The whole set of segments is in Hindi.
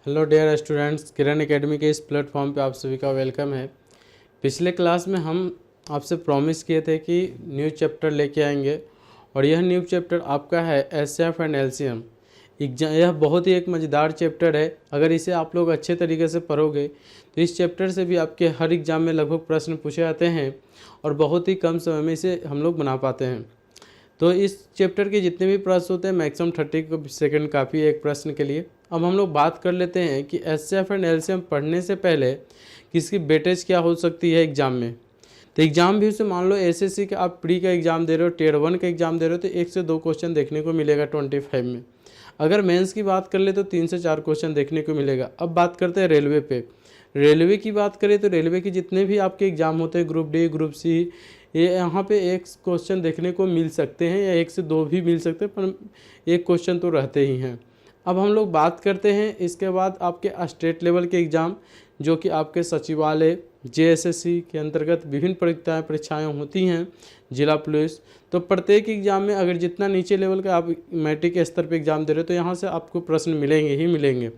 हेलो डियर स्टूडेंट्स, किरण एकेडमी के इस प्लेटफॉर्म पे आप सभी का वेलकम है। पिछले क्लास में हम आपसे प्रॉमिस किए थे कि न्यू चैप्टर लेके आएंगे और यह न्यू चैप्टर आपका है एचसीएफ एंड एलसीएम एग्जाम। यह बहुत ही एक मज़ेदार चैप्टर है। अगर इसे आप लोग अच्छे तरीके से पढ़ोगे तो इस चैप्टर से भी आपके हर एग्ज़ाम में लगभग प्रश्न पूछे जाते हैं और बहुत ही कम समय में इसे हम लोग बना पाते हैं। तो इस चैप्टर के जितने भी प्रश्न होते हैं मैक्सिमम 30 सेकंड काफ़ी है एक प्रश्न के लिए। अब हम लोग बात कर लेते हैं कि एचसीएफ एंड एलसीएम पढ़ने से पहले किसकी वेटेज क्या हो सकती है एग्जाम में। तो एग्जाम भी उसे मान लो एसएससी का आप प्री का एग्जाम दे रहे हो, टियर 1 का एग्जाम दे रहे हो, तो 1 से 2 क्वेश्चन देखने को मिलेगा 25 में। अगर मेंस की बात कर ले तो 3 से 4 क्वेश्चन देखने को मिलेगा। अब बात करते हैं रेलवे पे। रेलवे की बात करें तो रेलवे के जितने भी आपके एग्जाम होते हैं ग्रुप डी, ग्रुप सी, ये यहाँ पे 1 क्वेश्चन देखने को मिल सकते हैं या 1 से 2 भी मिल सकते हैं, पर 1 क्वेश्चन तो रहते ही हैं। अब हम लोग बात करते हैं इसके बाद आपके स्टेट लेवल के एग्ज़ाम, जो कि आपके सचिवालय जेएसएससी के अंतर्गत विभिन्न परीक्षाएं होती हैं, जिला पुलिस। तो प्रत्येक एग्ज़ाम में अगर जितना नीचे लेवल का आप मैट्रिक स्तर पे एग्ज़ाम दे रहे हो तो यहाँ से आपको प्रश्न मिलेंगे ही मिलेंगे।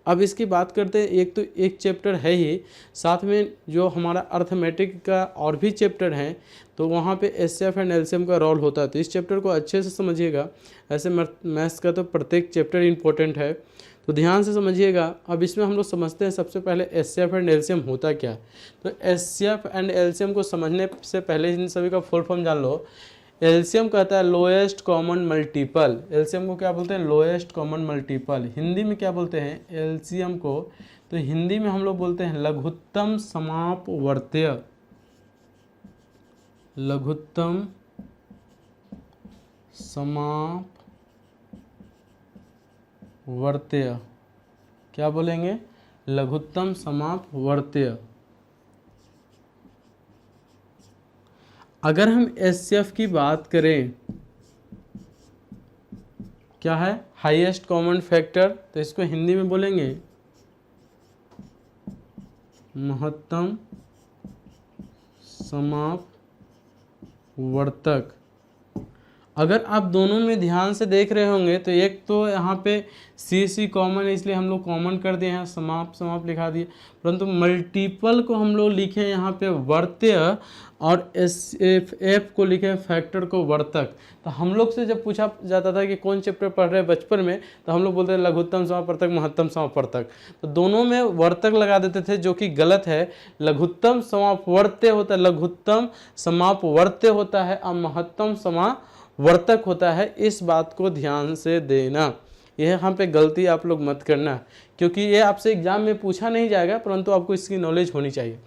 अब इसकी बात करते हैं, एक तो एक चैप्टर है ही, साथ में जो हमारा अर्थमेटिक का और भी चैप्टर हैं, तो वहाँ पे एचसीएफ एंड एलसीएम का रोल होता है। तो इस चैप्टर को अच्छे से समझिएगा। ऐसे मैथ्स का तो प्रत्येक चैप्टर इंपॉर्टेंट है, तो ध्यान से समझिएगा। अब इसमें हम लोग समझते हैं सबसे पहले एचसीएफ एंड एलसीएम होता क्या है। तो एचसीएफ एंड एलसीएम को समझने से पहले इन सभी का फुल फॉर्म जान लो। एलसीएम कहता है लोएस्ट कॉमन मल्टीपल। एलसीएम को क्या बोलते हैं? Lowest common multiple. हिंदी में क्या बोलते हैं एलसीएम को? तो हिंदी में हम लोग बोलते हैं लघुत्तम समापवर्त्य। लघुत्तम समापवर्त्य क्या बोलेंगे? लघुत्तम समापवर्त्य। अगर हम एचसीएफ की बात करें, क्या है? Highest common factor. तो इसको हिंदी में बोलेंगे महत्तम समापवर्तक। अगर आप दोनों में ध्यान से देख रहे होंगे तो एक तो यहाँ पे सी कॉमन है, इसलिए हम लोग कॉमन कर दिए हैं, समाप लिखा दिए, परंतु मल्टीपल को हम लोग लिखे यहाँ पे वर्त्य और एफ को लिखे फैक्टर को वर्तक। तो हम लोग से जब पूछा जाता था कि कौन चैप्टर पढ़ रहे हैं बचपन में, तो हम लोग बोलते हैं लघुत्तम समापवर्तक, महत्तम समापवर्तक। तो दोनों में वर्तक लगा देते थे, जो कि गलत है। लघुत्तम समापवर्त्य होता है, लघुत्तम समापवर्त्य होता है और महत्तम समावर्तक होता है। इस बात को ध्यान से देना, यह यहाँ पे गलती आप लोग मत करना, क्योंकि ये आपसे एग्जाम में पूछा नहीं जाएगा, परंतु आपको इसकी नॉलेज होनी चाहिए।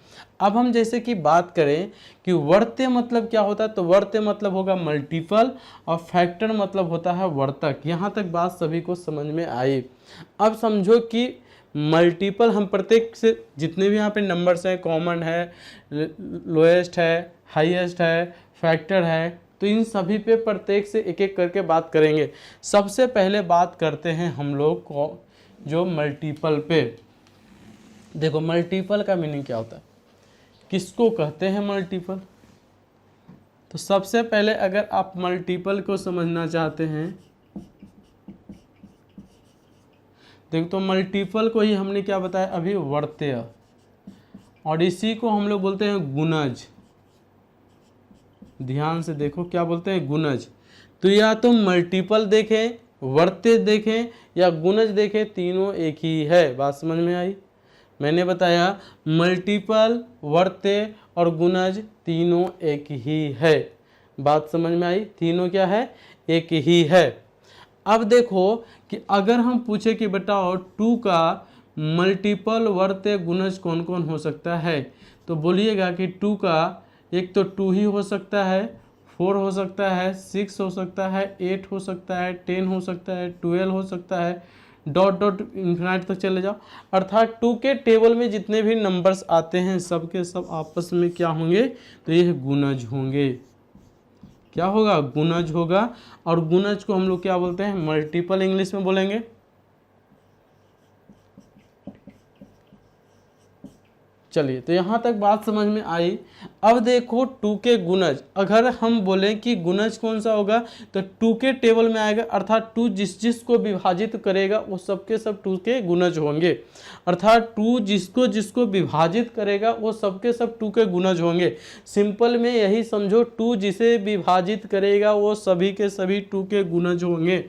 अब हम जैसे कि बात करें कि वर्त्य मतलब क्या होता है, तो वर्त्य मतलब होगा मल्टीपल और फैक्टर मतलब होता है वर्तक। यहाँ तक बात सभी को समझ में आई। अब समझो कि मल्टीपल हम प्रत्येक से जितने भी यहाँ पे नंबर्स हैं, कॉमन है, लोएस्ट है, हाईएस्ट है, फैक्टर है, तो इन सभी पे प्रत्येक से एक एक करके बात करेंगे। सबसे पहले बात करते हैं हम लोग को जो मल्टीपल पे। देखो मल्टीपल का मीनिंग क्या होता है, किसको कहते हैं मल्टीपल। तो सबसे पहले अगर आप मल्टीपल को समझना चाहते हैं, देखो तो मल्टीपल को ही हमने क्या बताया अभी, वर्त्य, और इसी को हम लोग बोलते हैं गुणज। ध्यान से देखो क्या बोलते हैं, गुणज। तो या तो मल्टीपल देखें, वर्त्य देखें या गुणज देखें, तीनों एक ही है। बात समझ में आई? मैंने बताया मल्टीपल, वर्त्य और गुणज तीनों एक ही है। बात समझ में आई? तीनों क्या है? एक ही है। अब देखो कि अगर हम पूछे कि बताओ 2 का मल्टीपल, वर्त्य, गुणज कौन कौन हो सकता है, तो बोलिएगा कि 2 का एक तो 2 ही हो सकता है, 4 हो सकता है, 6 हो सकता है, 8 हो सकता है, 10 हो सकता है, 12 हो सकता है, डॉट डॉट इन्फिनाइट तक चले जाओ। अर्थात 2 के टेबल में जितने भी नंबर्स आते हैं सब के सब आपस में क्या होंगे, तो ये गुणज होंगे। क्या होगा? गुणज होगा। और गुणज को हम लोग क्या बोलते हैं? मल्टीपल इंग्लिश में बोलेंगे। चलिए, तो यहाँ तक बात समझ में आई। अब देखो 2 के गुणज, अगर हम बोलें कि गुणज कौन सा होगा तो 2 के टेबल में आएगा, अर्थात 2 जिस जिसको विभाजित करेगा वो सबके सब 2 के गुणज होंगे, अर्थात 2 जिसको जिसको विभाजित करेगा वो सबके सब 2 के गुणज होंगे। सिंपल में यही समझो, 2 जिसे विभाजित करेगा वो सभी के सभी 2 के गुणज होंगे।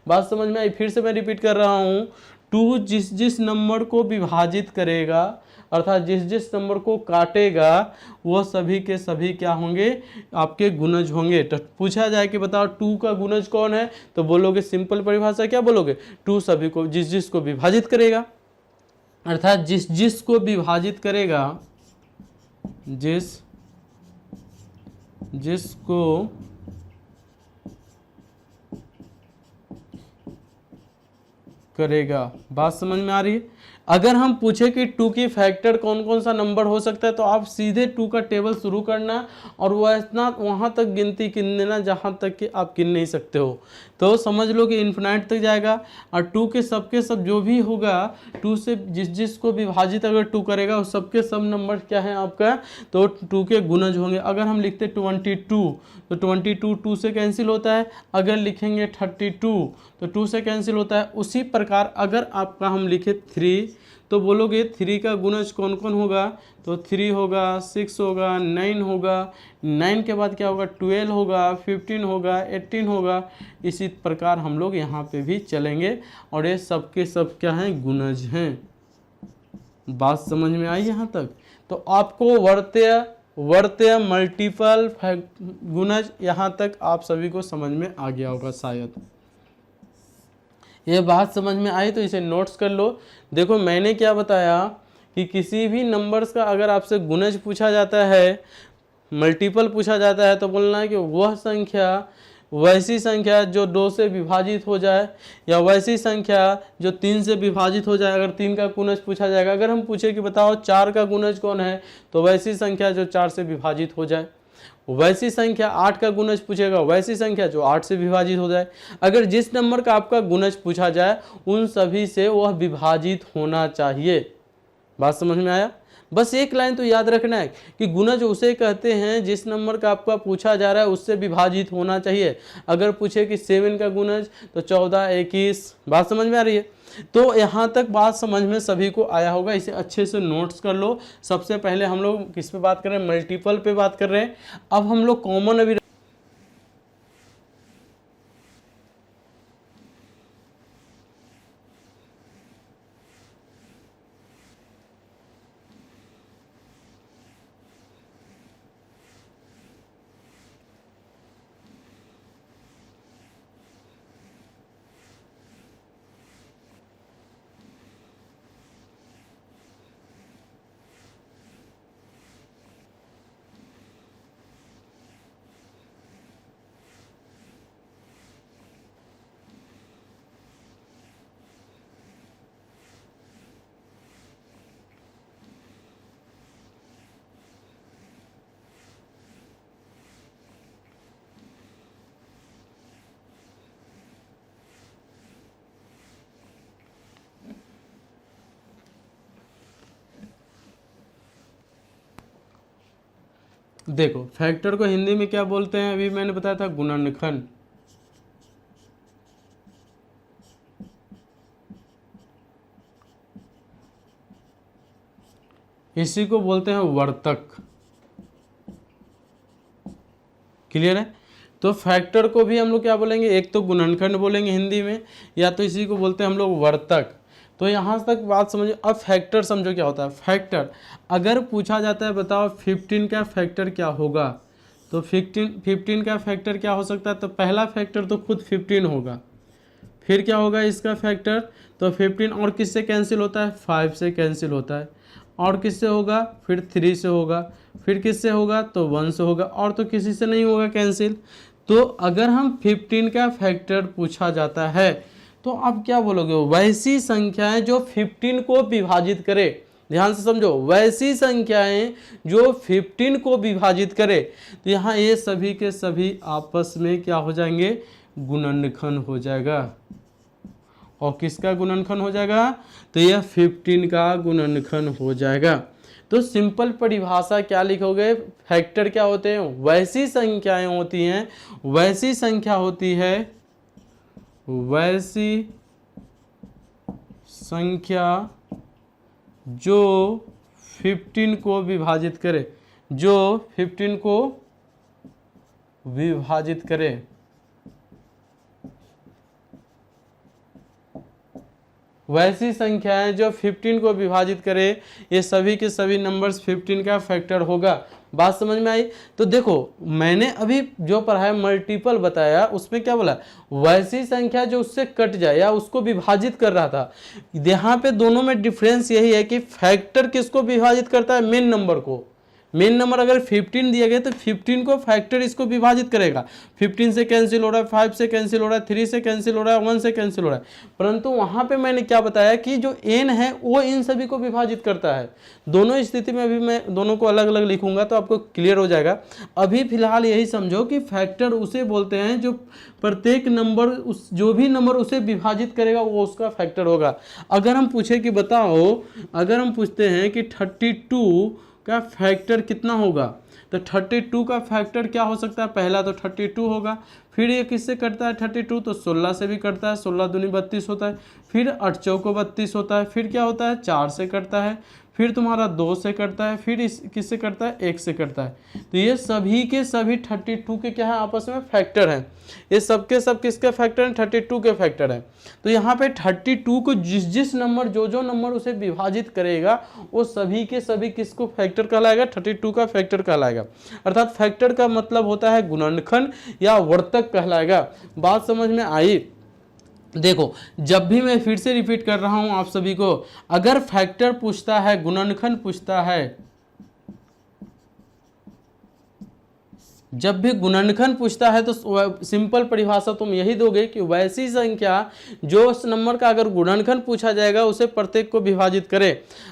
बात समझ में आई? फिर से मैं रिपीट कर रहा हूँ, 2 जिस जिस नंबर को विभाजित करेगा अर्थात जिस जिस नंबर को काटेगा वो सभी के सभी क्या होंगे, आपके गुणज होंगे। तो पूछा जाए कि बताओ 2 का गुणज कौन है, तो बोलोगे सिंपल परिभाषा क्या बोलोगे, 2 सभी को जिस जिस को विभाजित करेगा, अर्थात जिस जिस को विभाजित करेगा, जिस जिसको करेगा। बात समझ में आ रही है? अगर हम पूछे कि 2 की फैक्टर कौन कौन सा नंबर हो सकता है तो आप सीधे 2 का टेबल शुरू करना और वह इतना वहाँ तक गिनती गिन देना जहाँ तक कि आप गिन नहीं सकते हो, तो समझ लो कि इन्फिनाइट तक जाएगा। और 2 के सबके सब जो भी होगा 2 से जिस जिस को विभाजित अगर 2 करेगा उस सबके सब नंबर क्या है आपका, तो 2 के गुणज होंगे। अगर हम लिखते 22 तो 22 2 से कैंसिल होता है, अगर लिखेंगे 32 तो 2 से कैंसिल होता है। उसी प्रकार अगर आपका हम लिखे 3 तो बोलोगे 3 का गुणज कौन कौन होगा, तो 3 होगा, 6 होगा, 9 होगा, 9 के बाद क्या होगा 12 होगा, 15 होगा, 18 होगा। इसी प्रकार हम लोग यहाँ पे भी चलेंगे और ये सबके सब क्या हैं, गुणज हैं। बात समझ में आई यहाँ तक? तो आपको वर्त्य मल्टीपल गुणज यहाँ तक आप सभी को समझ में आ गया होगा शायद। ये बात समझ में आई तो इसे नोट्स कर लो। देखो मैंने क्या बताया कि किसी भी नंबर्स का अगर आपसे गुणज पूछा जाता है, मल्टीपल पूछा जाता है, तो बोलना है कि वह संख्या वैसी संख्या जो 2 से विभाजित हो जाए या वैसी संख्या जो 3 से विभाजित हो जाए। अगर 3 का गुणज पूछा जाएगा, अगर हम पूछे कि बताओ 4 का गुणज कौन है, तो वैसी संख्या जो 4 से विभाजित हो जाए। वैसी संख्या 8 का गुणज पूछेगा, वैसी संख्या जो 8 से विभाजित हो जाए। अगर जिस नंबर का आपका गुणज पूछा जाए उन सभी से वह विभाजित होना चाहिए। बात समझ में आया? बस एक लाइन तो याद रखना है कि गुणज उसे कहते हैं जिस नंबर का आपका पूछा जा रहा है उससे विभाजित होना चाहिए। अगर पूछे कि 7 का गुणज तो 14, 21। बात समझ में आ रही है? तो यहाँ तक बात समझ में सभी को आया होगा। इसे अच्छे से नोट्स कर लो। सबसे पहले हम लोग किस पे बात कर रहे हैं, मल्टीपल पे बात कर रहे हैं। अब हम लोग कॉमन अभी देखो फैक्टर को हिंदी में क्या बोलते हैं, अभी मैंने बताया था गुणनखंड। इसी को बोलते हैं वर्तक। क्लियर है? तो फैक्टर को भी हम लोग क्या बोलेंगे, एक तो गुणनखंड बोलेंगे हिंदी में, या तो इसी को बोलते हैं हम लोग वर्तक। तो यहाँ तक बात समझो। अब फैक्टर समझो क्या होता है। फैक्टर अगर पूछा जाता है बताओ 15 का फैक्टर क्या होगा, तो 15 का फैक्टर क्या हो सकता है, तो पहला फैक्टर तो खुद 15 होगा, फिर क्या होगा इसका फैक्टर, तो 15 और किससे कैंसिल होता है, 5 से कैंसिल होता है, और किससे होगा, फिर 3 से होगा, फिर किससे होगा, तो 1 से होगा, और तो किसी से नहीं होगा कैंसिल। तो अगर हम 15 का फैक्टर पूछा जाता है तो आप क्या बोलोगे, वैसी संख्याएं जो 15 को विभाजित करे। ध्यान से समझो, वैसी संख्याएं जो 15 को विभाजित करे। तो यहाँ ये सभी के सभी आपस में क्या हो जाएंगे, गुणनखंड हो जाएगा। और किसका गुणनखंड हो जाएगा, तो यह 15 का गुणनखंड हो जाएगा। तो सिंपल परिभाषा क्या लिखोगे, फैक्टर क्या होते हैं, वैसी संख्याएं होती हैं, वैसी संख्या होती है, वैसी संख्या जो 15 को विभाजित करे, जो 15 को विभाजित करे। वैसी संख्याएं जो 15 को विभाजित करे, ये सभी के सभी नंबर्स 15 का फैक्टर होगा। बात समझ में आई? तो देखो मैंने अभी जो पढ़ाया मल्टीपल बताया, उसमें क्या बोला, वैसी संख्या जो उससे कट जाए या उसको विभाजित कर रहा था। यहाँ पे दोनों में डिफरेंस यही है कि फैक्टर किसको विभाजित करता है, मेन नंबर को। मेन नंबर अगर 15 दिया गया तो 15 को फैक्टर इसको विभाजित करेगा। 15 से कैंसिल हो रहा है, 5 से कैंसिल हो रहा है, 3 से कैंसिल हो रहा है, 1 से कैंसिल हो रहा है। परंतु वहां पे मैंने क्या बताया कि जो n है वो इन सभी को विभाजित करता है। दोनों स्थिति में अभी मैं दोनों को अलग अलग लिखूंगा तो आपको क्लियर हो जाएगा। अभी फिलहाल यही समझो कि फैक्टर उसे बोलते हैं जो प्रत्येक नंबर जो भी नंबर उसे विभाजित करेगा वो उसका फैक्टर होगा। अगर हम पूछे कि बताओ, अगर हम पूछते हैं कि 32 का फैक्टर कितना होगा, तो 32 का फैक्टर क्या हो सकता है, पहला तो 32 होगा, फिर ये किससे कटता है 32, तो 16 से भी कटता है, 16 दूनी 32 होता है, फिर 8 चौको 32 होता है, फिर क्या होता है 4 से कटता है, फिर तुम्हारा 2 से कटता है, फिर इस किससे कटता है 1 से कटता है। तो ये सभी के सभी 32 के क्या है, आपस में फैक्टर हैं। ये सबके सब किसके फैक्टर हैं, 32 के फैक्टर हैं। तो यहाँ पे 32 को जिस नंबर जो नंबर उसे विभाजित करेगा वो सभी के सभी किसको फैक्टर कहलाएगा, 32 का फैक्टर कहलाएगा। अर्थात फैक्टर का मतलब होता है गुणनखंड या वर्तक कहलाएगा। बात समझ में आई? देखो जब भी मैं फिर से रिपीट कर रहा हूं आप सभी को, अगर फैक्टर पूछता है, गुणनखंड पूछता है, जब भी गुणनखंड पूछता है तो सिंपल परिभाषा तुम यही दोगे कि वैसी संख्या जो उस नंबर का अगर गुणनखंड पूछा जाएगा उसे प्रत्येक को विभाजित करे।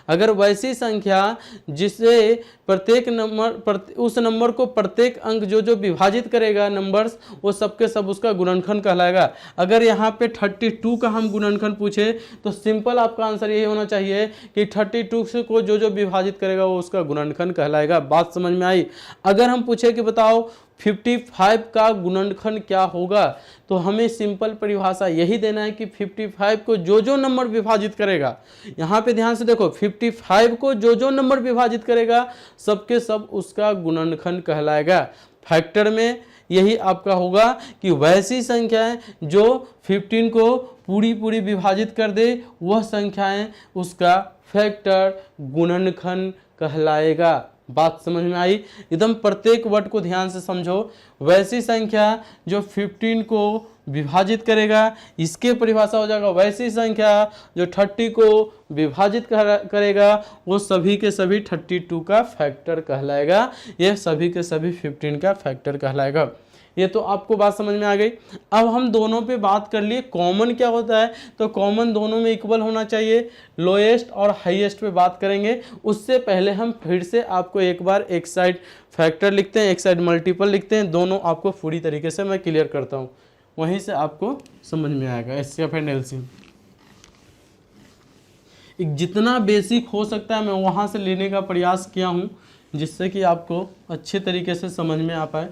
अगर वैसी संख्या जिसे प्रत्येक नंबर उस नंबर को प्रत्येक अंक जो विभाजित करेगा नंबर्स, वो सबके सब उसका गुणनखंड कहलाएगा। अगर यहाँ पे 32 का हम गुणनखंड पूछे तो सिंपल आपका आंसर यही होना चाहिए कि 32 को जो विभाजित करेगा वो उसका गुणनखंड कहलाएगा। बात समझ में आई? अगर हम पूछे कि बताओ 55 का गुणनखंड क्या होगा, तो हमें सिंपल परिभाषा यही देना है कि 55 को जो नंबर विभाजित करेगा, यहाँ पे ध्यान से देखो, 55 को जो नंबर विभाजित करेगा सबके सब उसका गुणनखंड कहलाएगा। फैक्टर में यही आपका होगा कि वैसी संख्याएं जो 15 को पूरी विभाजित कर दे वह संख्याएं उसका फैक्टर गुणनखंड कहलाएगा। बात समझ में आई? एकदम प्रत्येक वर्ड को ध्यान से समझो। वैसी संख्या जो 15 को विभाजित करेगा, इसके परिभाषा हो जाएगा वैसी संख्या जो 30 को विभाजित करेगा वो सभी के सभी 32 का फैक्टर कहलाएगा। ये सभी के सभी 15 का फैक्टर कहलाएगा। ये तो आपको बात समझ में आ गई। अब हम दोनों पे बात कर लिए कॉमन क्या होता है, तो कॉमन दोनों में इक्वल होना चाहिए। लोएस्ट और हाईएस्ट पे बात करेंगे, उससे पहले हम फिर से आपको एक बार एक साइड फैक्टर लिखते हैं, एक साइड मल्टीपल लिखते हैं, दोनों आपको पूरी तरीके से मैं क्लियर करता हूँ, वहीं से आपको समझ में आएगा। एचसीएफ एंड एलसीएम जितना बेसिक हो सकता है मैं वहाँ से लेने का प्रयास किया हूँ, जिससे कि आपको अच्छे तरीके से समझ में आ पाए।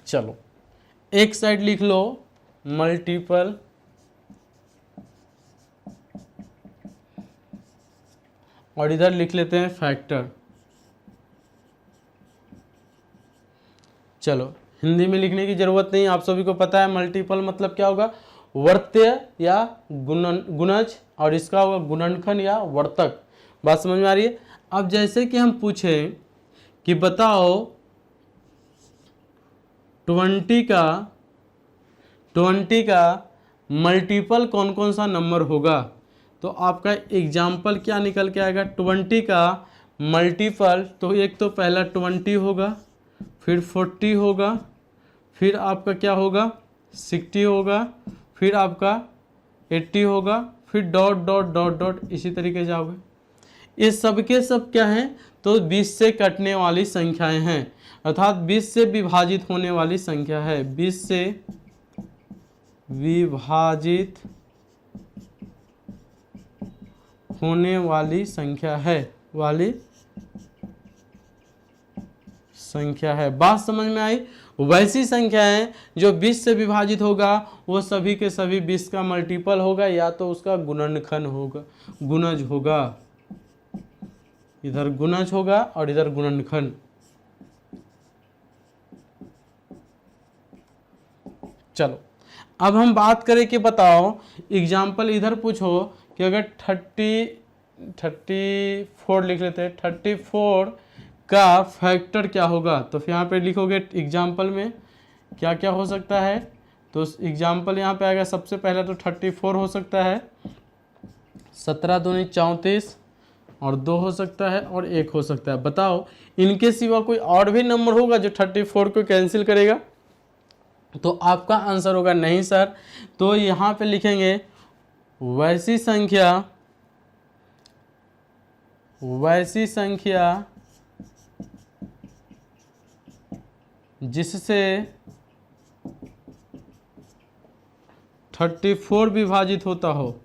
चलो एक साइड लिख लो मल्टीपल और इधर लिख लेते हैं फैक्टर। चलो हिंदी में लिखने की जरूरत नहीं, आप सभी को पता है मल्टीपल मतलब क्या होगा, वर्त्य या गुणज, और इसका होगा गुणनखंड या वर्तक। बात समझ में आ रही है? अब जैसे कि हम पूछें कि बताओ 20 का मल्टीपल कौन कौन सा नंबर होगा, तो आपका एग्जाम्पल क्या निकल के आएगा, 20 का मल्टीपल, तो एक तो पहला 20 होगा, फिर 40 होगा, फिर आपका क्या होगा 60 होगा, फिर आपका 80 होगा, फिर डॉट डॉट डॉट डॉट इसी तरीके से जाओगे। ये सब के सब क्या हैं, तो 20 से कटने वाली संख्याएं हैं, अर्थात 20 से विभाजित होने वाली संख्या है, 20 से विभाजित होने वाली संख्या है, वाली संख्या है। बात समझ में आई। वैसी संख्याएं जो 20 से विभाजित होगा वो सभी के सभी 20 का मल्टीपल होगा या तो उसका गुणनखंड होगा, गुणज होगा। इधर गुणज होगा और इधर गुणनखंड। चलो अब हम बात करें कि बताओ एग्जाम्पल इधर पूछो कि अगर 34 लिख लेते हैं, 34 का फैक्टर क्या होगा। तो फिर यहाँ पे लिखोगे एग्जाम्पल में क्या क्या हो सकता है। तो एग्जाम्पल यहाँ पे आएगा, सबसे पहला तो 34 हो सकता है, 17 दूनी 34 और 2 हो सकता है और 1 हो सकता है। बताओ इनके सिवा कोई और भी नंबर होगा जो 34 को कैंसिल करेगा। तो आपका आंसर होगा नहीं सर। तो यहाँ पे लिखेंगे वैसी संख्या जिससे 34 विभाजित होता हो।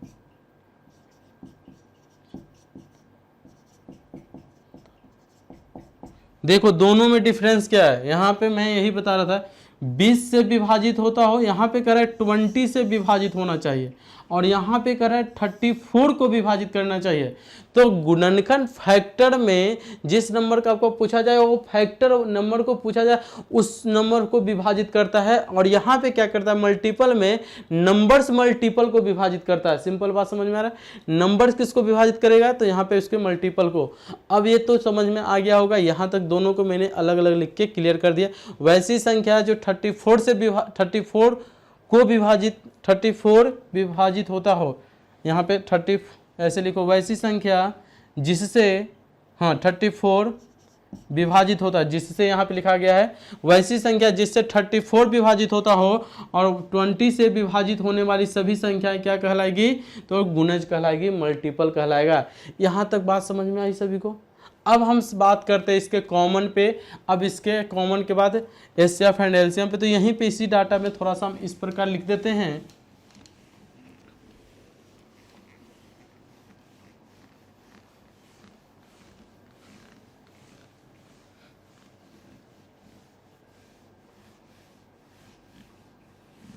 देखो दोनों में डिफरेंस क्या है, यहाँ पे मैं यही बता रहा था 20 से विभाजित होता हो, यहाँ पे कह रहा है 20 से विभाजित होना चाहिए और यहाँ पे कह रहा है 34 को विभाजित करना चाहिए। तो गुणनखंड फैक्टर में जिस नंबर का आपको पूछा जाए वो फैक्टर नंबर को पूछा जाए उस नंबर को विभाजित करता है, और यहाँ पे क्या करता है मल्टीपल में नंबर्स मल्टीपल को विभाजित करता है। सिंपल बात समझ में आ रहा है। नंबर्स किसको विभाजित करेगा तो यहाँ पे उसके मल्टीपल को। अब ये तो समझ में आ गया होगा, यहाँ तक दोनों को मैंने अलग अलग लिख के क्लियर कर दिया। वैसी संख्या जो 34 विभाजित होता हो, यहाँ पे 30 ऐसे लिखो, वैसी संख्या जिससे 34 विभाजित होता है, जिससे यहाँ पे लिखा गया है वैसी संख्या जिससे 34 विभाजित होता हो और 20 से विभाजित होने वाली सभी संख्याएं क्या कहलाएगी तो गुणज कहलाएगी, मल्टीपल कहलाएगा। यहाँ तक बात समझ में आई सभी को। अब हम बात करते हैं इसके कॉमन पे। अब इसके कॉमन के बाद एचसीएफ एंड एलसीएम पे। तो यहीं पे इसी डाटा में थोड़ा सा हम इस प्रकार लिख देते हैं।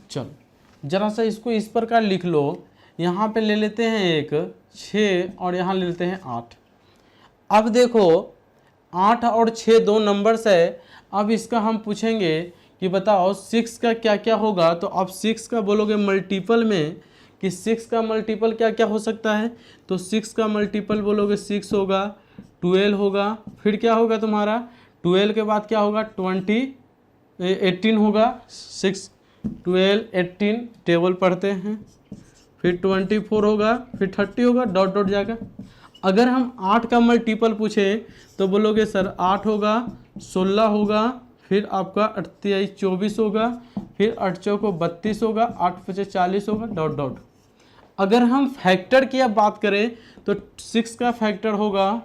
चलो जरा सा इसको इस प्रकार लिख लो। यहाँ पे ले लेते हैं एक 6 और यहाँ ले लेते हैं 8। अब देखो 8 और 6 दो नंबर्स है। अब इसका हम पूछेंगे कि बताओ 6 का क्या क्या होगा। तो अब 6 का बोलोगे मल्टीपल में कि 6 का मल्टीपल क्या क्या हो सकता है। तो 6 का मल्टीपल बोलोगे 6 होगा, 12 होगा, फिर क्या होगा तुम्हारा 12 के बाद क्या होगा 18 होगा। 6 12 18 टेबल पढ़ते हैं, फिर 24 होगा, फिर 30 होगा, डॉट डॉट जाएगा। अगर हम 8 का मल्टीपल पूछे तो बोलोगे सर 8 होगा, 16 होगा, फिर आपका 28 24 होगा, फिर 8 चौको 32 होगा, 8 पचे 40 होगा, डॉट डॉट। अगर हम फैक्टर की अब बात करें तो 6 का फैक्टर होगा,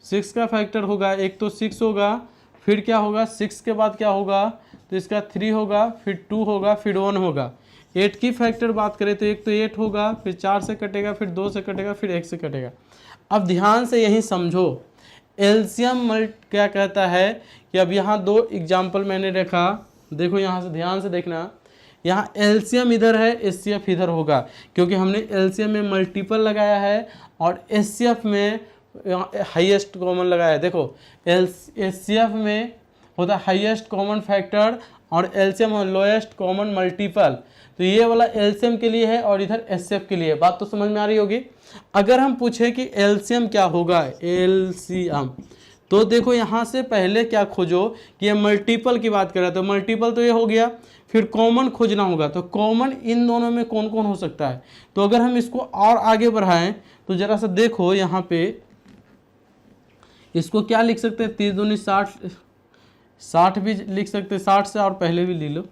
6 का फैक्टर होगा, एक तो 6 होगा, फिर क्या होगा 6 के बाद क्या होगा तो इसका 3 होगा, फिर 2 होगा, फिर 1 होगा। 8 की फैक्टर बात करें तो एक तो 8 होगा, फिर 4 से कटेगा, फिर 2 से कटेगा, फिर 1 से कटेगा। अब ध्यान से यही समझो एलसीएम क्या कहता है कि अब यहाँ दो एग्जाम्पल मैंने रखा, देखो यहाँ से ध्यान से देखना। यहाँ एलसीएम इधर है, एचसीएफ इधर होगा, क्योंकि हमने एलसीएम में मल्टीपल लगाया है और एचसीएफ में हाईएस्ट कॉमन लगाया है। देखो एचसीएफ में होता है हाईएस्ट कॉमन फैक्टर और एलसीएम लोएस्ट कॉमन मल्टीपल। तो ये वाला एलसीएम के लिए है और इधर एचसीएफ के लिए। बात तो समझ में आ रही होगी। अगर हम पूछे कि एलसीएम क्या होगा, एलसीएम, तो देखो यहाँ से पहले क्या खोजो कि ये मल्टीपल की बात कर रहा है, तो मल्टीपल तो ये हो गया, फिर कॉमन खोजना होगा। तो कॉमन इन दोनों में कौन कौन हो सकता है। तो अगर हम इसको और आगे बढ़ाएं तो जरा सा देखो यहाँ पे इसको क्या लिख सकते हैं, 30 दूनी 60 भी लिख सकते हैं, 60 से और पहले भी ले लो।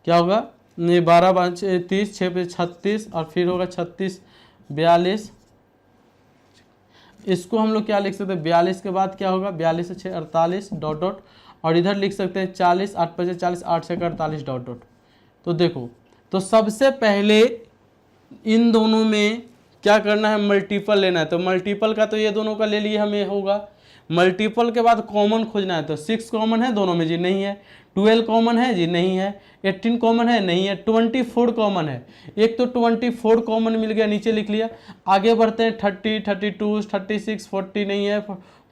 क्या होगा 12 5 30 6 पे 36 और फिर होगा 36 42। इसको हम लोग क्या लिख सकते हैं 42 के बाद क्या होगा 42 से 6 48 डॉट डॉट, और इधर लिख सकते हैं 40 8 5 40 8 से 48 डॉट डॉट। तो देखो तो सबसे पहले इन दोनों में क्या करना है, मल्टीपल लेना है। तो मल्टीपल का तो ये दोनों का ले लिए हमें होगा। मल्टीपल के बाद कॉमन खोजना है। तो 6 कॉमन है दोनों में जी, नहीं है। 12 कॉमन है जी, नहीं है। 18 कॉमन है, नहीं है। 24 कॉमन है, एक तो 24 कॉमन मिल गया, नीचे लिख लिया। आगे बढ़ते हैं 30, 32, 36, 40 नहीं है,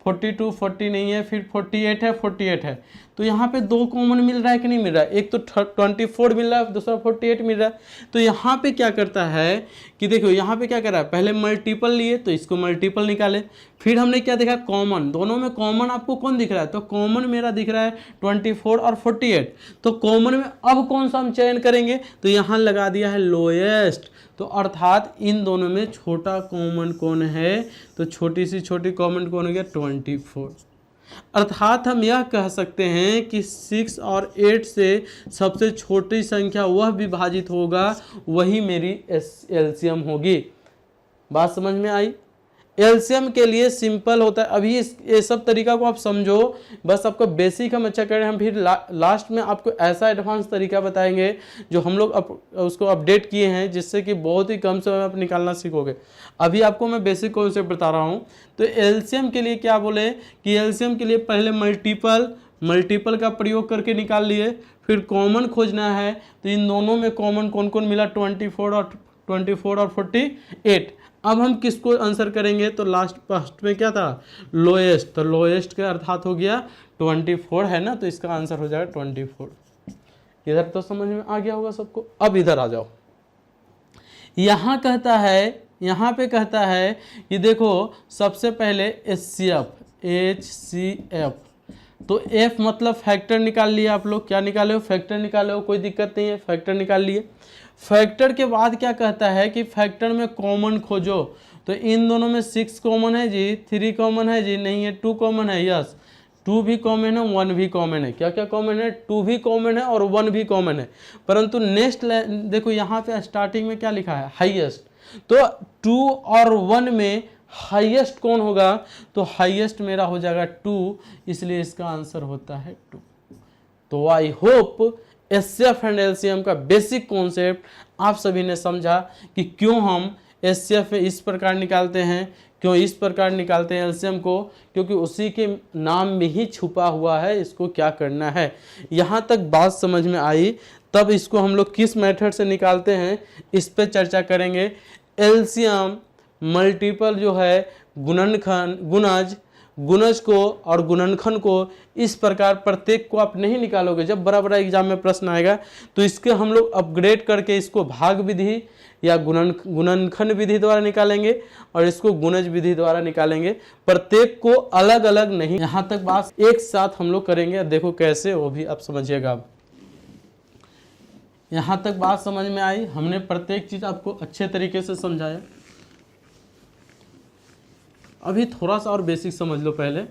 42, 40 नहीं है, फिर 48 है, 48 है। तो यहाँ पे 2 कॉमन मिल रहा है कि नहीं मिल रहा है, एक तो 24 मिल रहा है, दूसरा 48 मिल रहा है। तो यहाँ पे क्या करता है कि देखो यहाँ पे क्या कर रहा है, पहले मल्टीपल लिए तो इसको मल्टीपल निकाले, फिर हमने क्या देखा, कॉमन। दोनों में कॉमन आपको कौन दिख रहा है, तो कॉमन मेरा दिख रहा है 24 और 48। तो कॉमन में अब कौन सा हम चयन करेंगे, तो यहाँ लगा दिया है लोएस्ट। तो अर्थात इन दोनों में छोटा कॉमन कौन है, तो छोटी सी छोटी कॉमन कौन हो गया, 24। अर्थात हम यह कह सकते हैं कि 6 और 8 से सबसे छोटी संख्या वह विभाजित होगा, वही मेरी एलसीएम होगी। बात समझ में आई। एलसीएम के लिए सिंपल होता है। अभी ये सब तरीका को आप समझो, बस आपको बेसिक हम अच्छा करें, हम फिर लास्ट में आपको ऐसा एडवांस तरीका बताएंगे जो हम लोग उसको अपडेट किए हैं, जिससे कि बहुत ही कम समय में आप निकालना सीखोगे। अभी आपको मैं बेसिक कॉन्सेप्ट बता रहा हूँ। तो एलसीएम के लिए क्या बोले कि एलसीएम के लिए पहले मल्टीपल का प्रयोग करके निकाल लिए, फिर कॉमन खोजना है। तो इन दोनों में कॉमन कौन कौन मिला, 24 और 48। अब हम किसको आंसर करेंगे, तो फर्स्ट में क्या था, लोएस्ट। तो लोएस्ट का अर्थात हो गया 24 है ना, तो इसका आंसर हो जाएगा 24। इधर तो समझ में आ गया होगा सबको। अब इधर आ जाओ, यहाँ पे कहता है कि देखो सबसे पहले HCF। तो F मतलब फैक्टर निकाल लिया आप लोग, क्या निकाले हो, फैक्टर निकाले हो, कोई दिक्कत नहीं है, फैक्टर निकाल लिए। फैक्टर के बाद क्या कहता है कि फैक्टर में कॉमन खोजो। तो इन दोनों में 6 कॉमन है जी, 3 कॉमन है जी, नहीं है। 2 कॉमन है, यस 2 भी कॉमन है, 1 भी कॉमन है। क्या क्या कॉमन है, 2 भी कॉमन है और 1 भी कॉमन है। परंतु नेक्स्ट देखो यहाँ पे स्टार्टिंग में क्या लिखा है, हाईएस्ट। तो 2 और 1 में हाईएस्ट कौन होगा, तो हाईएस्ट मेरा हो जाएगा 2, इसलिए इसका आंसर होता है 2। तो I hope HCF and LCM का बेसिक कॉन्सेप्ट आप सभी ने समझा कि क्यों हम एचसीएफ इस प्रकार निकालते हैं, क्यों इस प्रकार निकालते हैं एलसीएम को, क्योंकि उसी के नाम में ही छुपा हुआ है इसको क्या करना है। यहाँ तक बात समझ में आई। तब इसको हम लोग किस मेथड से निकालते हैं इस पे चर्चा करेंगे। एलसीएम मल्टीपल जो है गुणज को और गुणनखंड को इस प्रकार प्रत्येक को आप नहीं निकालोगे। जब बड़ा बड़ा एग्जाम में प्रश्न आएगा तो इसके हम लोग अपग्रेड करके इसको भाग विधि या गुणनखंड विधि द्वारा निकालेंगे और इसको गुणज विधि द्वारा निकालेंगे। प्रत्येक को अलग अलग नहीं, यहाँ तक बात एक साथ हम लोग करेंगे। देखो कैसे, वो भी आप समझिएगा। यहाँ तक बात समझ में आई। हमने प्रत्येक चीज आपको अच्छे तरीके से समझाया। अभी थोड़ा सा और बेसिक समझ लो पहले।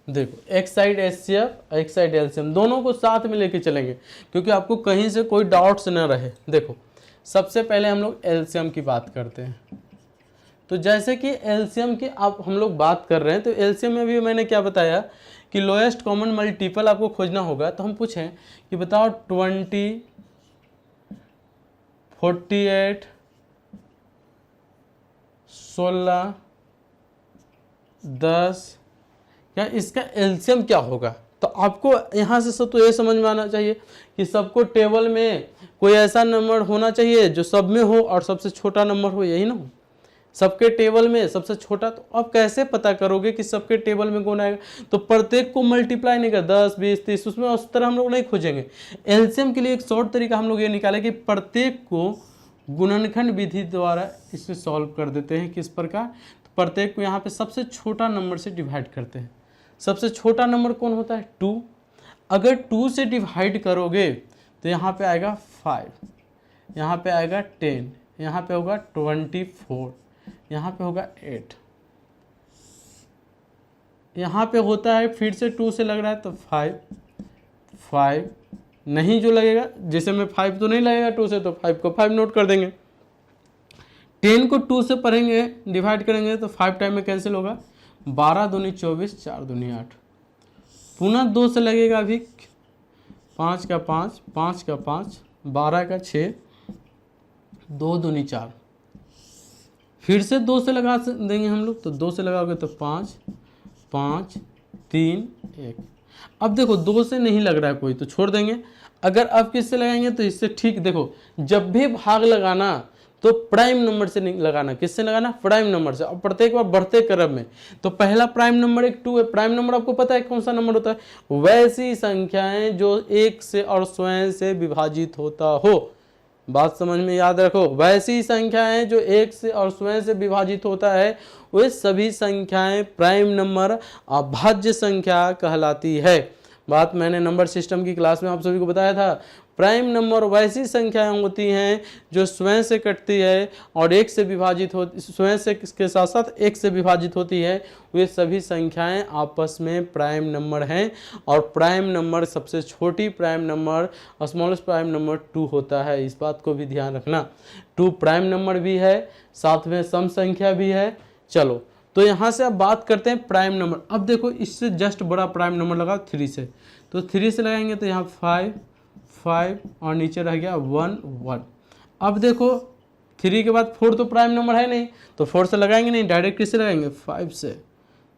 देखो एक साइड एचसीएफ एक साइड एलसीएम, दोनों को साथ में लेके चलेंगे क्योंकि आपको कहीं से कोई डाउट्स न रहे। देखो सबसे पहले हम लोग एलसीएम की बात करते हैं। तो जैसे कि एलसीएम की आप हम लोग बात कर रहे हैं, तो एलसीएम में भी मैंने क्या बताया कि लोएस्ट कॉमन मल्टीपल आपको खोजना होगा। तो हम पूछें कि बताओ 20, 48, 16, 10, क्या इसका एलसीएम क्या होगा। तो आपको यहाँ से सब तो ये समझ में आना चाहिए कि सबको टेबल में कोई ऐसा नंबर होना चाहिए जो सब में हो और सबसे छोटा नंबर हो, यही ना हो। सबके टेबल में सबसे छोटा, तो आप कैसे पता करोगे कि सबके टेबल में कौन आएगा। तो प्रत्येक को मल्टीप्लाई नहीं कर 10, 20, 30 उसमें उस तरह हम लोग नहीं खोजेंगे। एलसीएम के लिए एक शॉर्ट तरीका हम लोग ये निकाले कि प्रत्येक को गुणनखंड विधि द्वारा इसे सॉल्व कर देते हैं। किस प्रकार, तो प्रत्येक को यहाँ पे सबसे छोटा नंबर से डिवाइड करते हैं। सबसे छोटा नंबर कौन होता है, 2। अगर 2 से डिवाइड करोगे तो यहाँ पे आएगा 5, यहाँ पे आएगा 10, यहाँ पे होगा 24, यहाँ पे होगा 8, यहाँ पे होता है फिर से 2 से लग रहा है तो 5 नहीं जो लगेगा, जैसे में 5 तो नहीं लगेगा 2 से, तो 5 को 5 नोट कर देंगे। 10 को 2 से पढ़ेंगे डिवाइड करेंगे तो 5 टाइम में कैंसिल होगा। 12 दूनी 24, 4 दूनी 8, पुनः 2 से लगेगा अभी 5 का 5, 5 का 5, 12 का 6, 2 दूनी 4, फिर से 2 से लगा देंगे हम लोग, तो 2 से लगाओगे तो 5, 5, 3, 1। अब देखो 2 से नहीं लग रहा है कोई, तो छोड़ देंगे। अगर अब किससे लगाएंगे तो इससे, ठीक देखो, जब भी भाग लगाना तो प्राइम नंबर से नहीं लगाना, किससे लगाना, प्राइम नंबर से। और प्रत्येक बार बढ़ते क्रम में, तो पहला प्राइम नंबर एक 2 है। प्राइम नंबर आपको पता है कौन सा नंबर होता है, वैसी संख्याएं जो 1 से और स्वयं से विभाजित होता हो। बात समझ में याद रखो, वैसी संख्याएं जो 1 से और स्वयं से विभाजित होता है, वे सभी संख्याएं प्राइम नंबर अभाज्य संख्या कहलाती है। बात मैंने नंबर सिस्टम की क्लास में आप सभी को बताया था। प्राइम नंबर वैसी संख्याएं होती हैं जो स्वयं से कटती है और 1 से विभाजित हो, स्वयं से के साथ साथ 1 से विभाजित होती है, वे सभी संख्याएं आपस में प्राइम नंबर हैं। और प्राइम नंबर, सबसे छोटी prime number, smallest prime number 2 होता है। इस बात को भी ध्यान रखना, 2 प्राइम नंबर भी है, साथ में सम संख्या भी है। चलो, तो यहाँ से अब बात करते हैं प्राइम नंबर। अब देखो, इससे जस्ट बड़ा प्राइम नंबर लगा 3 से, तो 3 से लगाएंगे तो यहाँ 5, 5 और नीचे रह गया 1, 1। अब देखो 3 के बाद 4 तो प्राइम नंबर है नहीं, तो 4 से लगाएंगे नहीं, डायरेक्ट किससे लगाएंगे, 5 से,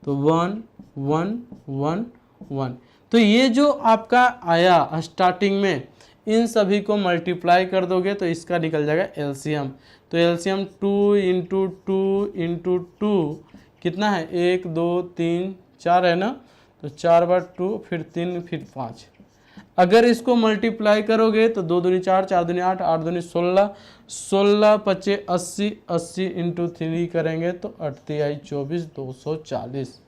तो 1, 1, 1, 1। तो ये जो आपका आया स्टार्टिंग में, इन सभी को मल्टीप्लाई कर दोगे तो इसका निकल जाएगा एलसीएम। तो एलसीएम 2 इंटू 2 इंटू 2 कितना है, 1, 2, 3, 4 है ना, तो 4 बार 2, फिर 3, फिर 5। अगर इसको मल्टीप्लाई करोगे तो 2 दूनी 4, 4 दूनी 8, 8 दूनी 16, 16 पचे 80, 80 इंटू 3 करेंगे तो 8 तिहाई 24, 240।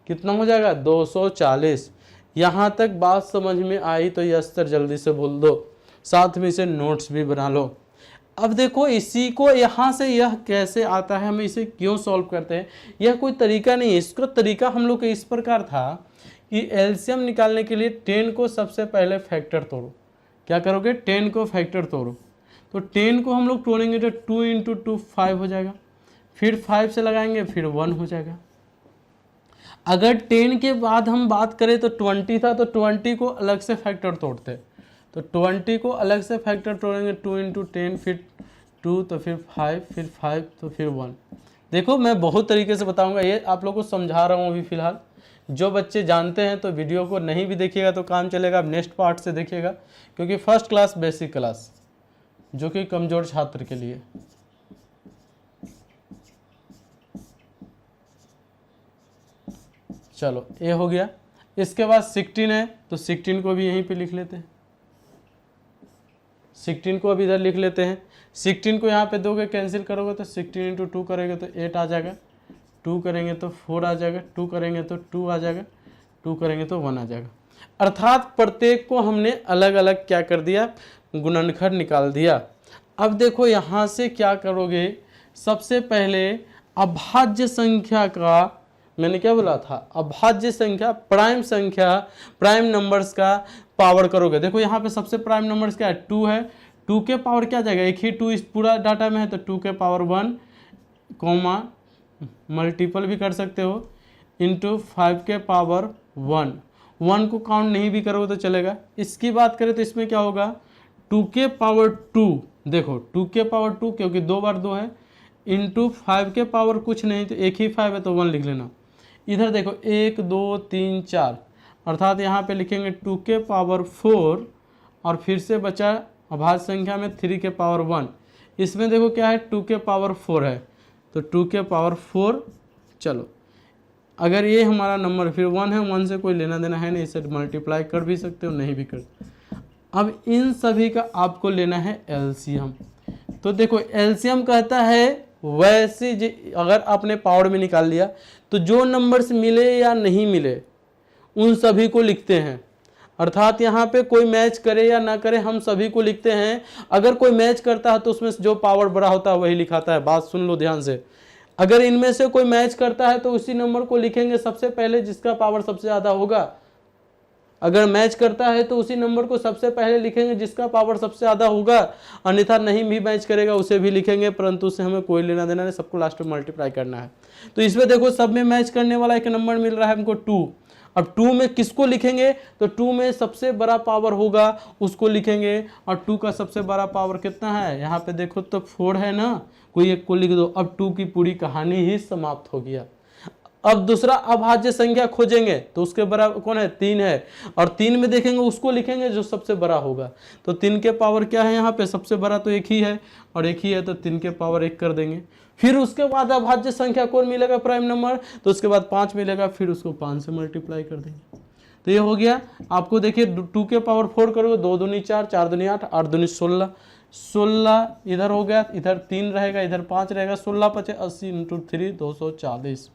कितना हो जाएगा, 240। यहाँ तक बात समझ में आई तो यस सर जल्दी से बोल दो, साथ में इसे नोट्स भी बना लो। अब देखो, इसी को यहाँ से यह कैसे आता है, हम इसे क्यों सॉल्व करते हैं, यह कोई तरीका नहीं है। इसका तरीका हम लोग का इस प्रकार था कि एलसीएम निकालने के लिए 10 को सबसे पहले फैक्टर तोड़ो। क्या करोगे, 10 को फैक्टर तोड़ो। तो 10 को हम लोग तोड़ेंगे तो 2 इंटू 2 5 हो जाएगा, फिर 5 से लगाएंगे, फिर 1 हो जाएगा। अगर 10 के बाद हम बात करें तो 20 था, तो 20 को अलग से फैक्टर तोड़ते, तो 20 को अलग से फैक्टर तोड़ेंगे, 2 इंटू 10, फिर 2, तो फिर 5, फिर 5, तो फिर 1। देखो, मैं बहुत तरीके से बताऊंगा, ये आप लोग को समझा रहा हूँ अभी फिलहाल। जो बच्चे जानते हैं तो वीडियो को नहीं भी देखिएगा तो काम चलेगा, नेक्स्ट पार्ट से देखिएगा, क्योंकि फर्स्ट क्लास बेसिक क्लास जो कि कमज़ोर छात्र के लिए। चलो, ये हो गया। इसके बाद 16 है, तो 16 को भी यहीं पे लिख लेते हैं, 16 को अभी इधर लिख लेते हैं। 16 को यहाँ पे दोगे, कैंसिल करोगे तो 16 इंटू 2 करेंगे तो 8 आ जाएगा, 2 करेंगे तो 4 आ जाएगा, 2 करेंगे तो 2 आ जाएगा, 2 करेंगे तो 1 आ जाएगा। अर्थात प्रत्येक को हमने अलग अलग क्या कर दिया, गुणनखंड निकाल दिया। अब देखो यहाँ से क्या करोगे, सबसे पहले अभाज्य संख्या का, मैंने क्या बोला था, अभाज्य संख्या, प्राइम नंबर्स का पावर करोगे। देखो यहाँ पे सबसे प्राइम नंबर्स क्या है, 2 है, 2 के पावर क्या जाएगा, एक ही 2 इस पूरा डाटा में है, तो 2 के पावर 1, कॉमा मल्टीपल भी कर सकते हो, इंटू 5 के पावर 1, 1 को काउंट नहीं भी करोगे तो चलेगा। इसकी बात करें तो इसमें क्या होगा, 2 के पावर 2, देखो 2 के पावर 2 क्योंकि 2 बार 2 है, इंटू 5 के पावर कुछ नहीं, तो एक ही 5 है तो 1 लिख लेना। इधर देखो 1, 2, 3, 4, अर्थात यहाँ पे लिखेंगे 2 के पावर 4, और फिर से बचा अभाज्य संख्या में 3 के पावर 1। इसमें देखो क्या है, 2 के पावर 4 है, तो 2 के पावर 4। चलो, अगर ये हमारा नंबर फिर 1 है, 1 से कोई लेना देना है नहीं, इसे मल्टीप्लाई कर भी सकते हो, नहीं भी कर। अब इन सभी का आपको लेना है एलसीएम। तो देखो एलसीएम कहता है वैसे, अगर आपने पावर में निकाल लिया तो जो नंबर्स मिले या नहीं मिले उन सभी को लिखते हैं। अर्थात यहाँ पे कोई मैच करे या ना करे, हम सभी को लिखते हैं। अगर कोई मैच करता है तो उसमें से जो पावर बड़ा होता है वही लिखाता है। बात सुन लो ध्यान से, अगर इनमें से कोई मैच करता है तो उसी नंबर को लिखेंगे सबसे पहले जिसका पावर सबसे ज़्यादा होगा। अगर मैच करता है तो उसी नंबर को सबसे पहले लिखेंगे जिसका पावर सबसे ज़्यादा होगा, अन्यथा नहीं भी मैच करेगा उसे भी लिखेंगे, परंतु उससे हमें कोई लेना देना नहीं, सबको लास्ट में मल्टीप्लाई करना है। तो इसमें देखो सब में मैच करने वाला एक नंबर मिल रहा है हमको 2, अब 2 में किसको लिखेंगे, तो 2 में सबसे बड़ा पावर होगा उसको लिखेंगे, और 2 का सबसे बड़ा पावर कितना है, यहाँ पे देखो तो 4 है ना, कोई एक को लिख दो। अब 2 की पूरी कहानी ही समाप्त हो गया। अब दूसरा अभाज्य संख्या खोजेंगे तो उसके बराबर कौन है, 3 है, और 3 में देखेंगे उसको लिखेंगे जो सबसे बड़ा होगा। तो 3 के पावर क्या है, यहाँ पे सबसे बड़ा तो 1 ही है, और 1 ही है तो 3 के पावर 1 कर देंगे। फिर उसके बाद अभाज्य संख्या कौन मिलेगा, प्राइम नंबर, तो उसके बाद 5 मिलेगा, फिर उसको 5 से मल्टीप्लाई कर देंगे। तो ये हो गया। आपको देखिए 2 के पावर 4 करोगे, 2 दूनी 4, 4 दूनी 8, 8 दूनी 16, 16 इधर हो गया, इधर 3 रहेगा, इधर 5 रहेगा, 16 × 5 80 × 3 240।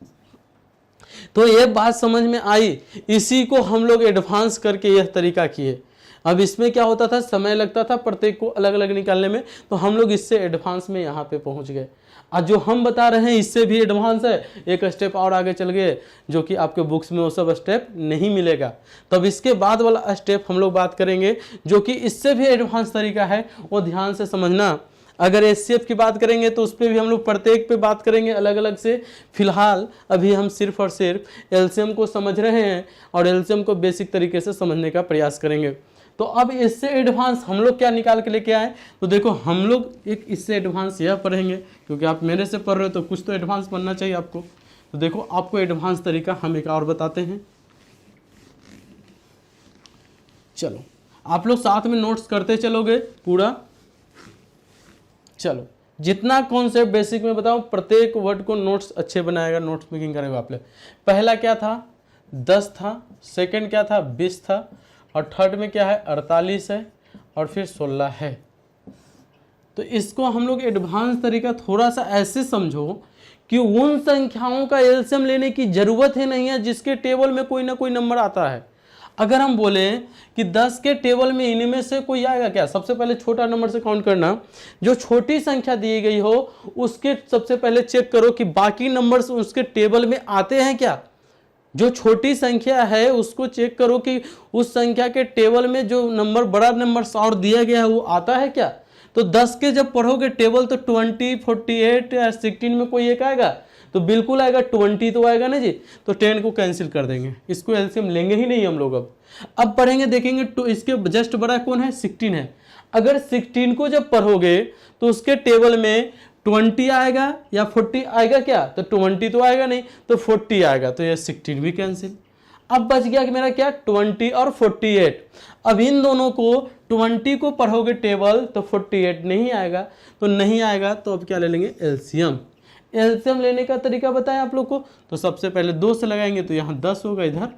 तो ये बात समझ में आई। इसी को हम लोग एडवांस करके यह तरीका किए। अब इसमें क्या होता था, समय लगता था प्रत्येक को अलग अलग निकालने में, तो हम लोग इससे एडवांस में यहाँ पे पहुँच गए। आज जो हम बता रहे हैं इससे भी एडवांस है, एक स्टेप और आगे चल गए, जो कि आपके बुक्स में वो सब स्टेप नहीं मिलेगा। तब इसके बाद वाला स्टेप हम लोग बात करेंगे जो कि इससे भी एडवांस तरीका है, वो ध्यान से समझना। अगर एचसीएफ की बात करेंगे तो उस पर भी हम लोग प्रत्येक पे बात करेंगे अलग अलग से। फिलहाल अभी हम सिर्फ और सिर्फ एलसीएम को समझ रहे हैं और एलसीएम को बेसिक तरीके से समझने का प्रयास करेंगे। तो अब इससे एडवांस हम लोग क्या निकाल के लेके आए, तो देखो हम लोग एक इससे एडवांस यह पढ़ेंगे, क्योंकि आप मेरे से पढ़ रहे हो तो कुछ तो एडवांस पढ़ना चाहिए आपको। तो देखो आपको एडवांस तरीका हम एक और बताते हैं। चलो आप लोग साथ में नोट्स करते चलोगे पूरा। चलो जितना कॉन्सेप्ट बेसिक में बताओ, प्रत्येक वर्ड को नोट्स अच्छे बनाएगा, नोट्स मेकिंग करेगा आप लोग। पहला क्या था, 10 था, सेकंड क्या था, 20 था, और थर्ड में क्या है, 48 है, और फिर 16 है। तो इसको हम लोग एडवांस तरीका थोड़ा सा ऐसे समझो कि उन संख्याओं का एलसीएम लेने की जरूरत ही नहीं है जिसके टेबल में कोई ना कोई नंबर आता है। अगर हम बोले कि 10 के टेबल में इनमें से कोई आएगा क्या, सबसे पहले छोटा नंबर से काउंट करना, जो छोटी संख्या दी गई हो उसके सबसे पहले चेक करो कि बाकी नंबर्स उसके टेबल में आते हैं क्या। जो छोटी संख्या है उसको चेक करो कि उस संख्या के टेबल में जो नंबर बड़ा नंबर और दिया गया है वो आता है क्या। तो 10 के जब पढ़ोगे टेबल तो 20, 48 या 16 में कोई एक आएगा, तो बिल्कुल आएगा, 20 तो आएगा ना जी। तो 10 को कैंसिल कर देंगे, इसको एलसीएम लेंगे ही नहीं हम लोग। अब पढ़ेंगे देखेंगे तो इसके जस्ट बड़ा कौन है, 16 है। अगर 16 को जब पढ़ोगे तो उसके टेबल में 20 आएगा या 40 आएगा क्या, तो 20 तो आएगा नहीं, तो 40 आएगा, तो ये 16 भी कैंसिल। अब बच गया कि मेरा क्या, 20 और 48। अब इन दोनों को 20 को पढ़ोगे टेबल तो 48 नहीं आएगा, तो नहीं आएगा तो अब क्या ले लेंगे, एलसीएम। एलसीएम लेने का तरीका बताएं आप लोग को। तो सबसे पहले 2 से लगाएंगे तो यहाँ 10 होगा, इधर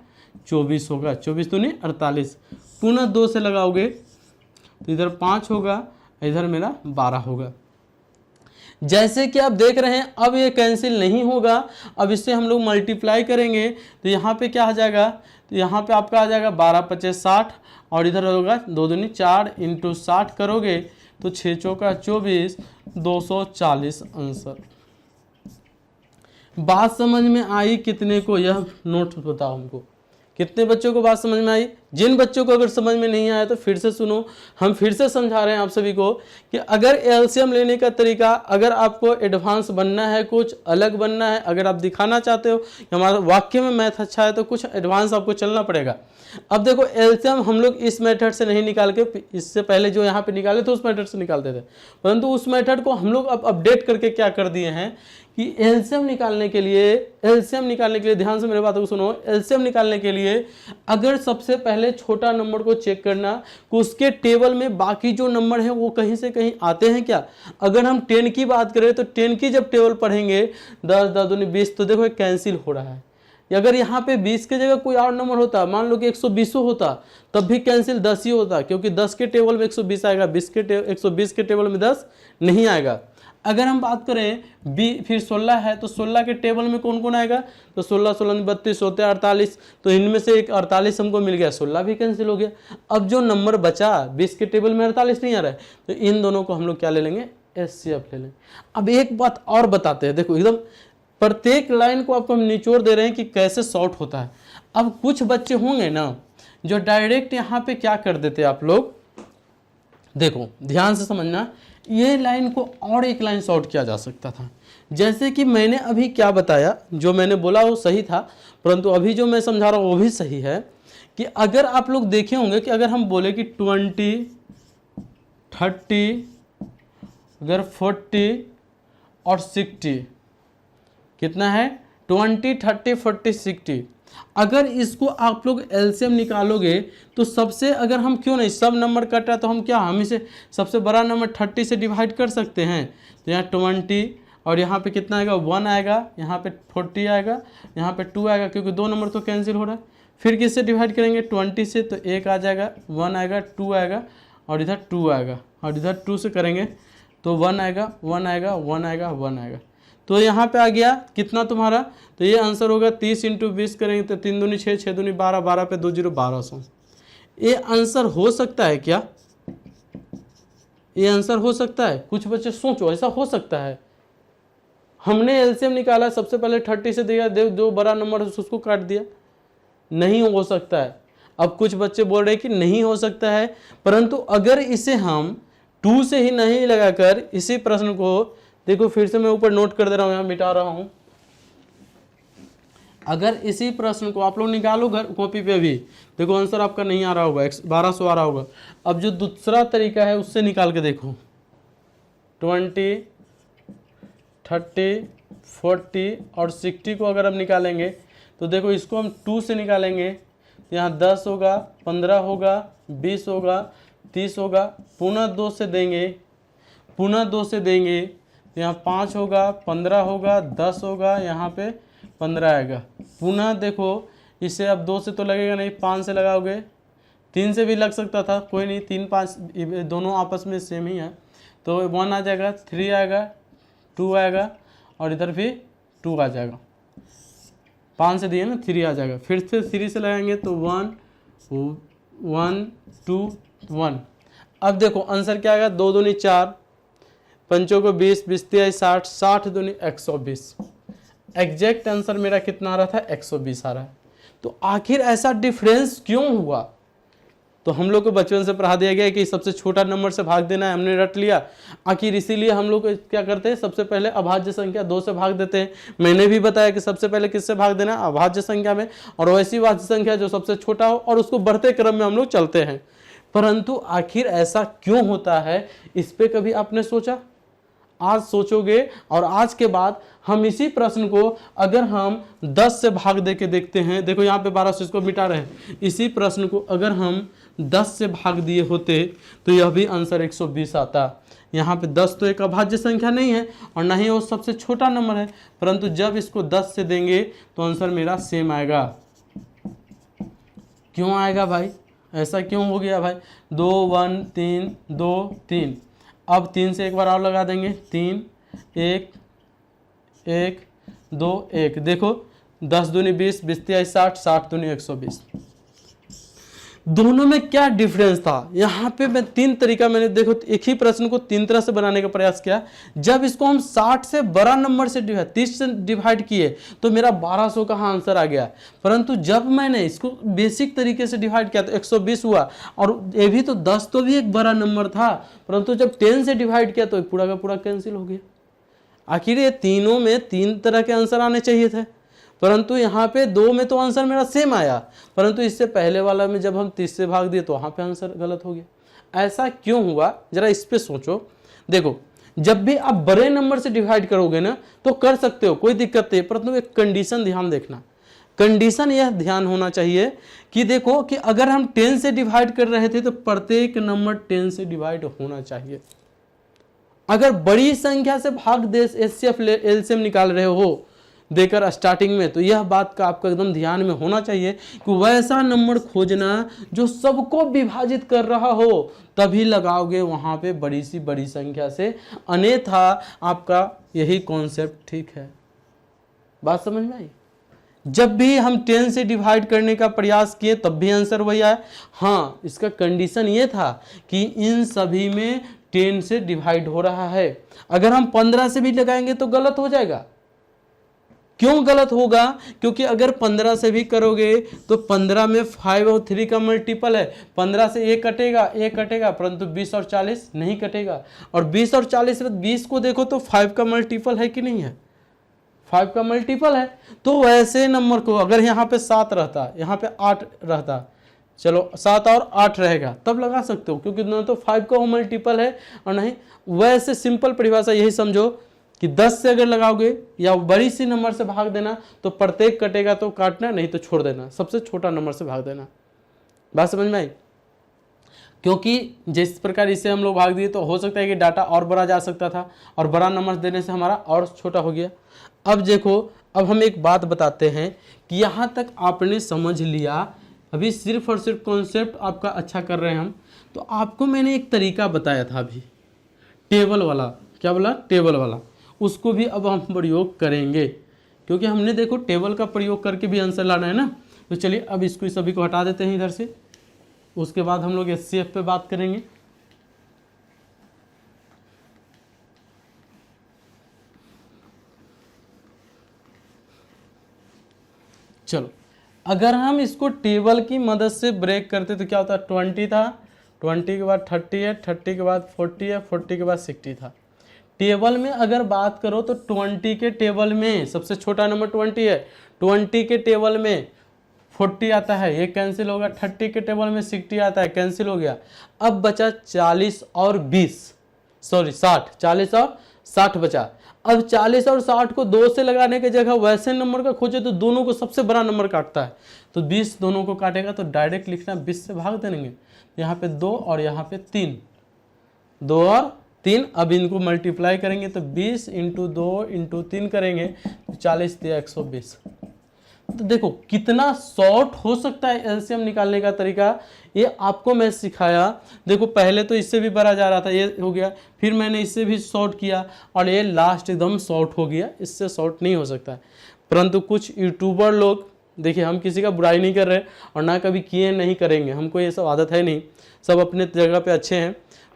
24 होगा, 24 तो नहीं 48, पुनः 2 से लगाओगे तो इधर 5 होगा, इधर मेरा 12 होगा। जैसे कि आप देख रहे हैं अब ये कैंसिल नहीं होगा। अब इससे हम लोग मल्टीप्लाई करेंगे तो यहाँ पे क्या आ जाएगा, तो यहाँ पे आपका आ जाएगा 12 × 5 = 60, और इधर होगा 2 दूनी 4 × 60 करोगे तो 6 चौका 24, 240 आंसर। बात समझ में आई कितने को, यह नोट बताओ हमको, कितने बच्चों को बात समझ में आई। जिन बच्चों को अगर समझ में नहीं आया तो फिर से सुनो, हम फिर से समझा रहे हैं आप सभी को कि अगर एलसीएम लेने का तरीका, अगर आपको एडवांस बनना है, कुछ अलग बनना है, अगर आप दिखाना चाहते हो कि हमारा वाक्य में मैथ अच्छा है तो कुछ एडवांस आपको चलना पड़ेगा। अब देखो एलसीएम हम लोग इस मेथड से नहीं निकाल के, इससे पहले जो यहाँ पे निकाले थे उस मेथड से निकालते थे, परंतु उस मेथड को हम लोग अब अपडेट करके क्या कर दिए हैं कि एलसीएम निकालने के लिए ध्यान से मेरे बातों को सुनो। एलसीएम निकालने के लिए अगर सबसे पहले छोटा नंबर को चेक करना कि उसके टेबल में बाकी जो नंबर है वो कहीं से कहीं आते हैं क्या। अगर हम 10 की बात करें तो 10 की जब टेबल पढ़ेंगे 10 10 दूनी 20, तो देखो कैंसिल हो रहा है। अगर यहाँ पे 20 के जगह कोई और नंबर होता, मान लो कि 120 होता, तब भी कैंसिल 10 ही होता, क्योंकि 10 के टेबल में 120 आएगा, 120 के टेबल में 10 नहीं आएगा। अगर हम बात करें फिर 16 है तो 16 के टेबल में कौन कौन आएगा, तो 16 16 32 होते हैं 48, तो इनमें से एक 48 हमको मिल गया, 16 भी कैंसिल हो गया। अब जो नंबर बचा 20 के टेबल में 48 नहीं आ रहा है, तो इन दोनों को हम लोग क्या ले लेंगे, एचसीएफ ले लेंगे। अब एक बात और बताते हैं, देखो एकदम प्रत्येक लाइन को आपको हम निचोड़ दे रहे हैं कि कैसे सॉर्ट होता है। अब कुछ बच्चे होंगे ना जो डायरेक्ट यहाँ पे क्या कर देते आप लोग, देखो ध्यान से समझना, ये लाइन को और एक लाइन सॉर्ट किया जा सकता था। जैसे कि मैंने अभी क्या बताया, जो मैंने बोला वो सही था, परंतु अभी जो मैं समझा रहा हूँ वो भी सही है कि अगर आप लोग देखे होंगे कि अगर हम बोले कि 20, 30, अगर 40 और 60, कितना है 20, 30, 40, 60, अगर इसको आप लोग एलसीएम निकालोगे तो सबसे, अगर हम क्यों नहीं, सब नंबर कट रहा है तो हम क्या, हम इसे सबसे बड़ा नंबर 30 से डिवाइड कर सकते हैं। तो यहाँ 20 और यहाँ पे कितना आएगा 1 आएगा, यहाँ पे 40 आएगा, यहाँ पे 2 आएगा, क्योंकि 2 नंबर तो कैंसिल हो रहा है। फिर किससे डिवाइड करेंगे 20 से, तो 1 आ जाएगा, 1 आएगा, 2 आएगा और इधर 2 आएगा, और इधर 2 से करेंगे तो 1 आएगा, 1 आएगा, 1 आएगा, 1 आएगा। तो यहाँ पे आ गया कितना तुम्हारा, तो ये आंसर होगा 30 × 20 करेंगे तो 3 दूनी 6, 6 दूनी 12, 12 पे 2 0, 1200। ये आंसर हो सकता है क्या? ये आंसर हो सकता है? कुछ बच्चे सोचो, ऐसा हो सकता है? हमने एलसीएम निकाला, सबसे पहले 30 से दिया, जो बड़ा नंबर है उसको काट दिया, नहीं हो सकता है। अब कुछ बच्चे बोल रहे हैं कि नहीं हो सकता है, परंतु अगर इसे हम 2 से ही नहीं लगाकर इसी प्रश्न को, देखो फिर से मैं ऊपर नोट कर दे रहा हूँ, यहाँ मिटा रहा हूँ। अगर इसी प्रश्न को आप लोग निकालो घर कॉपी पे भी, देखो आंसर आपका नहीं आ रहा होगा, 1200 आ रहा होगा। अब जो दूसरा तरीका है उससे निकाल के देखो, 20, 30, 40 और 60 को अगर हम निकालेंगे तो देखो इसको हम 2 से निकालेंगे तो यहाँ 10 होगा, 15 होगा, 20 होगा, 30 होगा, पुनः 2 से देंगे, पुनः 2 से देंगे तो यहाँ 5 होगा, 15 होगा, 10 होगा, यहाँ पे 15 आएगा। पुनः देखो इसे अब 2 से तो लगेगा नहीं, 5 से लगाओगे, 3 से भी लग सकता था, कोई नहीं, 3 5 दोनों आपस में सेम ही है, तो 1 आ जाएगा, 3 आएगा, 2 आएगा और इधर भी 2 आ जाएगा। 5 से दिए ना, 3 आ जाएगा, फिर से 3 से लगाएंगे तो 1 1 2 1। अब देखो आंसर क्या आएगा, 2 दूनी 4, 5 को 20, 20 23 60, 60 दूनी 120। एग्जैक्ट आंसर मेरा कितना आ रहा था, 120 आ रहा है। तो आखिर ऐसा डिफरेंस क्यों हुआ? तो हम लोग को बचपन से पढ़ा दिया गया है कि सबसे छोटा नंबर से भाग देना है, हमने रट लिया। आखिर इसीलिए हम लोग क्या करते हैं, सबसे पहले अभाज्य संख्या 2 से भाग देते हैं। मैंने भी बताया कि सबसे पहले किससे भाग देना है, अभाज्य संख्या में, और वैसी भाज्य संख्या जो सबसे छोटा हो, और उसको बढ़ते क्रम में हम लोग चलते हैं। परंतु आखिर ऐसा क्यों होता है, इस पे कभी आपने सोचा? आज सोचोगे, और आज के बाद हम इसी प्रश्न को अगर हम 10 से भाग दे के देखते हैं, देखो यहाँ पे 1200, इसको मिटा रहे हैं, इसी प्रश्न को अगर हम 10 से भाग दिए होते तो यह भी आंसर 120 आता। यहाँ पे 10 तो एक अभाज्य संख्या नहीं है और ना ही वो सबसे छोटा नंबर है, परंतु जब इसको 10 से देंगे तो आंसर मेरा सेम आएगा। क्यों आएगा भाई, ऐसा क्यों हो गया भाई? 2 1 3 2 3, अब 3 से एक बार और लगा देंगे, 3 1 1 2 1, देखो 10 दूनी 20, 20 23 60, 60 दूनी 120। दोनों में क्या डिफरेंस था? यहाँ पे मैं 3 तरीका, मैंने देखो एक ही प्रश्न को 3 तरह से बनाने का प्रयास किया। जब इसको हम 60 से बड़ा नंबर से 30 से डिवाइड किए तो मेरा 1200 का आंसर आ गया, परंतु जब मैंने इसको बेसिक तरीके से डिवाइड किया तो 120 हुआ, और ये भी तो 10 तो भी एक बड़ा नंबर था, परंतु जब 10 से डिवाइड किया तो पूरा का पूरा कैंसिल हो गया। आखिर ये तीनों में 3 तरह के आंसर आने चाहिए थे, परंतु यहाँ पे 2 में तो आंसर मेरा सेम आया, परंतु इससे पहले वाला में जब हम 30 से भाग दिए तो वहाँ पे आंसर गलत हो गया। ऐसा क्यों हुआ, जरा इस पे सोचो। देखो जब भी आप बड़े नंबर से डिवाइड करोगे ना तो कर सकते हो, कोई दिक्कत नहीं, परंतु एक कंडीशन ध्यान देखना। कंडीशन यह ध्यान होना चाहिए कि देखो कि अगर हम 10 से डिवाइड कर रहे थे तो प्रत्येक नंबर 10 से डिवाइड होना चाहिए। अगर बड़ी संख्या से भाग दे एचसीएफ एलसीएम निकाल रहे हो देकर स्टार्टिंग में, तो यह बात का आपका एकदम ध्यान में होना चाहिए कि वैसा नंबर खोजना जो सबको विभाजित कर रहा हो, तभी लगाओगे वहां पे बड़ी सी बड़ी संख्या से, अन्यथा आपका यही कॉन्सेप्ट ठीक है। बात समझ में आई? जब भी हम 10 से डिवाइड करने का प्रयास किए तब भी आंसर वही आया। हाँ, इसका कंडीशन ये था कि इन सभी में 10 से डिवाइड हो रहा है। अगर हम 15 से भी लगाएंगे तो गलत हो जाएगा। क्यों गलत होगा? क्योंकि अगर 15 से भी करोगे तो 15 में 5 और 3 का मल्टीपल है, 15 से ये कटेगा, परंतु 20 और 40 नहीं कटेगा। और 20 और 40 में 20 को देखो तो 5 का मल्टीपल है कि नहीं है? 5 का मल्टीपल है। तो वैसे नंबर को अगर यहाँ पे 7 रहता, यहाँ पे 8 रहता, चलो 7 और 8 रहेगा, तब लगा सकते हो, क्योंकि दोनों तो 5 का मल्टीपल है। और नहीं, वैसे सिंपल परिभाषा यही समझो कि 10 से अगर लगाओगे या बड़ी सी नंबर से भाग देना तो प्रत्येक कटेगा तो काटना, नहीं तो छोड़ देना, सबसे छोटा नंबर से भाग देना। बात समझ में आई? क्योंकि जिस प्रकार इसे हम लोग भाग दिए तो हो सकता है कि डाटा और बड़ा जा सकता था, और बड़ा नंबर देने से हमारा और छोटा हो गया। अब देखो, अब हम एक बात बताते हैं कि यहाँ तक आपने समझ लिया, अभी सिर्फ और सिर्फ कॉन्सेप्ट आपका अच्छा कर रहे हैं हम। तो आपको मैंने एक तरीका बताया था अभी, टेबल वाला। क्या बोला? टेबल वाला। उसको भी अब हम प्रयोग करेंगे, क्योंकि हमने देखो टेबल का प्रयोग करके भी आंसर लाना है ना। तो चलिए अब इसको सभी को हटा देते हैं इधर से, उसके बाद हम लोग एचसीएफ पे बात करेंगे। चलो, अगर हम इसको टेबल की मदद से ब्रेक करते तो क्या होता? 20 था, 20 के बाद 30 है, 30 के बाद 40 है, 40 के बाद 60 था। टेबल में अगर बात करो तो 20 के टेबल में सबसे छोटा नंबर 20 है, 20 के टेबल में 40 आता है, ये कैंसिल होगा। 30 के टेबल में 60 आता है, कैंसिल हो गया। अब बचा 40 और 20, सॉरी 60, 40 और 60 बचा। अब 40 और 60 को 2 से लगाने की जगह वैसे नंबर का खोजे तो दोनों को सबसे बड़ा नंबर काटता है, तो 20 दोनों को काटेगा, तो डायरेक्ट लिखना 20 से भाग देंगे। यहाँ पे 2 और यहाँ पे 3, 2 और 3। अब इनको मल्टीप्लाई करेंगे तो 20 × 2 × 3 करेंगे तो 40 दिया 120। तो देखो कितना शॉर्ट हो सकता है एलसीएम निकालने का तरीका, ये आपको मैं सिखाया। देखो पहले तो इससे भी बड़ा जा रहा था, ये हो गया, फिर मैंने इससे भी शॉर्ट किया और ये लास्ट एकदम शॉर्ट हो गया। इससे शॉर्ट नहीं हो सकता है। परंतु कुछ यूट्यूबर लोग, देखिए हम किसी का बुराई नहीं कर रहे और ना कभी किए, नहीं करेंगे, हमको ये सब आदत है नहीं, सब अपने जगह पे अच्छे हैं।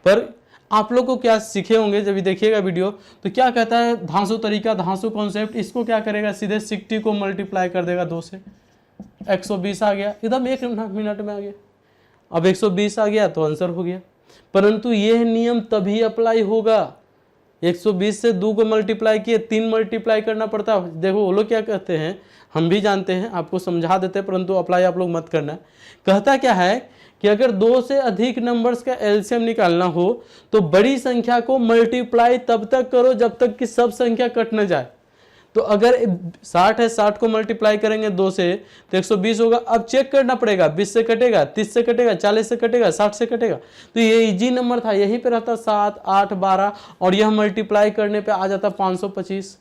पर आप लोग को क्या सीखे होंगे जब भी देखिएगा वीडियो, तो क्या कहता है धांसू तरीका, धांसू कॉन्सेप्ट, इसको क्या करेगा, सीधे 60 को मल्टीप्लाई कर देगा 2 से, 120 आ गया, एकदम 1 मिनट में आ गया। अब 120 आ गया तो आंसर हो गया। परंतु यह नियम तभी अप्लाई होगा, 120 से 2 को मल्टीप्लाई किए, 3 मल्टीप्लाई करना पड़ता है। देखो वो लोग क्या कहते हैं, हम भी जानते हैं, आपको समझा देते हैं, परंतु अप्लाई आप लोग मत करना। कहता क्या है कि अगर 2 से अधिक नंबर्स का एलसीएम निकालना हो तो बड़ी संख्या को मल्टीप्लाई तब तक करो जब तक कि सब संख्या कट न जाए। तो अगर 60 है, 60 को मल्टीप्लाई करेंगे 2 से तो 120 होगा। अब चेक करना पड़ेगा, 20 से कटेगा, 30 से कटेगा, 40 से कटेगा, 60 से कटेगा। तो ये इजी नंबर था, यहीं पे रहता 7, 8, 12 और यह मल्टीप्लाई करने पे आ जाता 525।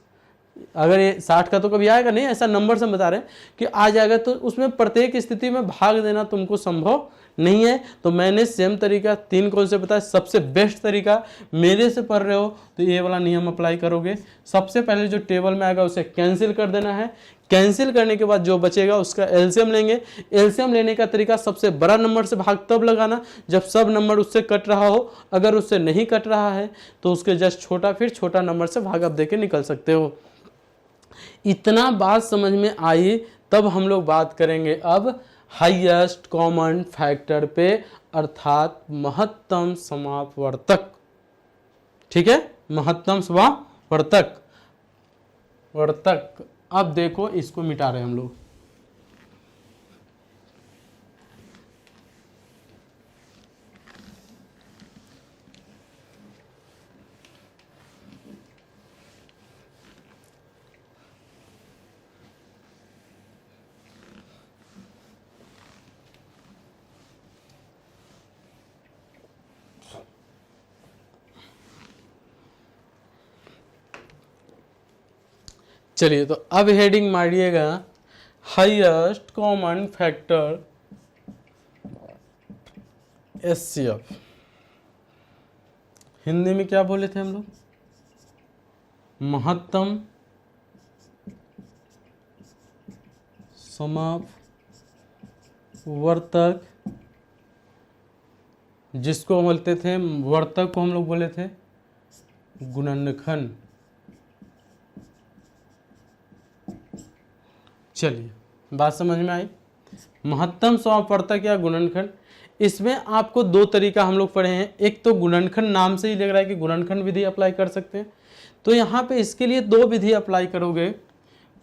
अगर ये 60 का तो कभी आएगा नहीं, ऐसा नंबर से हम बता रहे हैं कि आ जाएगा। तो उसमें प्रत्येक स्थिति में भाग देना तुमको संभव नहीं है। तो मैंने सेम तरीका 3 कौन से बताया, सबसे बेस्ट तरीका। मेरे से पढ़ रहे हो तो ये वाला नियम अप्लाई करोगे। सबसे पहले जो टेबल में आएगा उसे कैंसिल कर देना है, कैंसिल करने के बाद जो बचेगा उसका एलसीएम लेंगे। एलसीएम लेने का तरीका, सबसे बड़ा नंबर से भाग तब लगाना जब सब नंबर उससे कट रहा हो। अगर उससे नहीं कट रहा है तो उसके जस्ट छोटा, फिर छोटा नंबर से भाग आप दे के निकल सकते हो। इतना बात समझ में आई, तब हम लोग बात करेंगे अब हाईएस्ट कॉमन फैक्टर पे, अर्थात महत्तम समापवर्तक। ठीक है, महत्तम समापवर्तक वर्तक। अब देखो इसको मिटा रहे हैं हम लोग। चलिए, तो अब हेडिंग मारिएगा highest common factor HCF. Hindi में क्या बोले थे हम लोग, महत्तम समापवर्तक, जिसको बोलते थे, वर्तक को हम लोग बोले थे गुणनखंड। चलिए बात समझ में आई। महत्तम समापवर्तक या गुणनखंड, इसमें आपको दो तरीका हम लोग पढ़े हैं। एक तो गुणनखंड, नाम से ही लग रहा है कि गुणनखंड विधि अप्लाई कर सकते हैं, तो यहाँ पे इसके लिए दो विधि अप्लाई करोगे।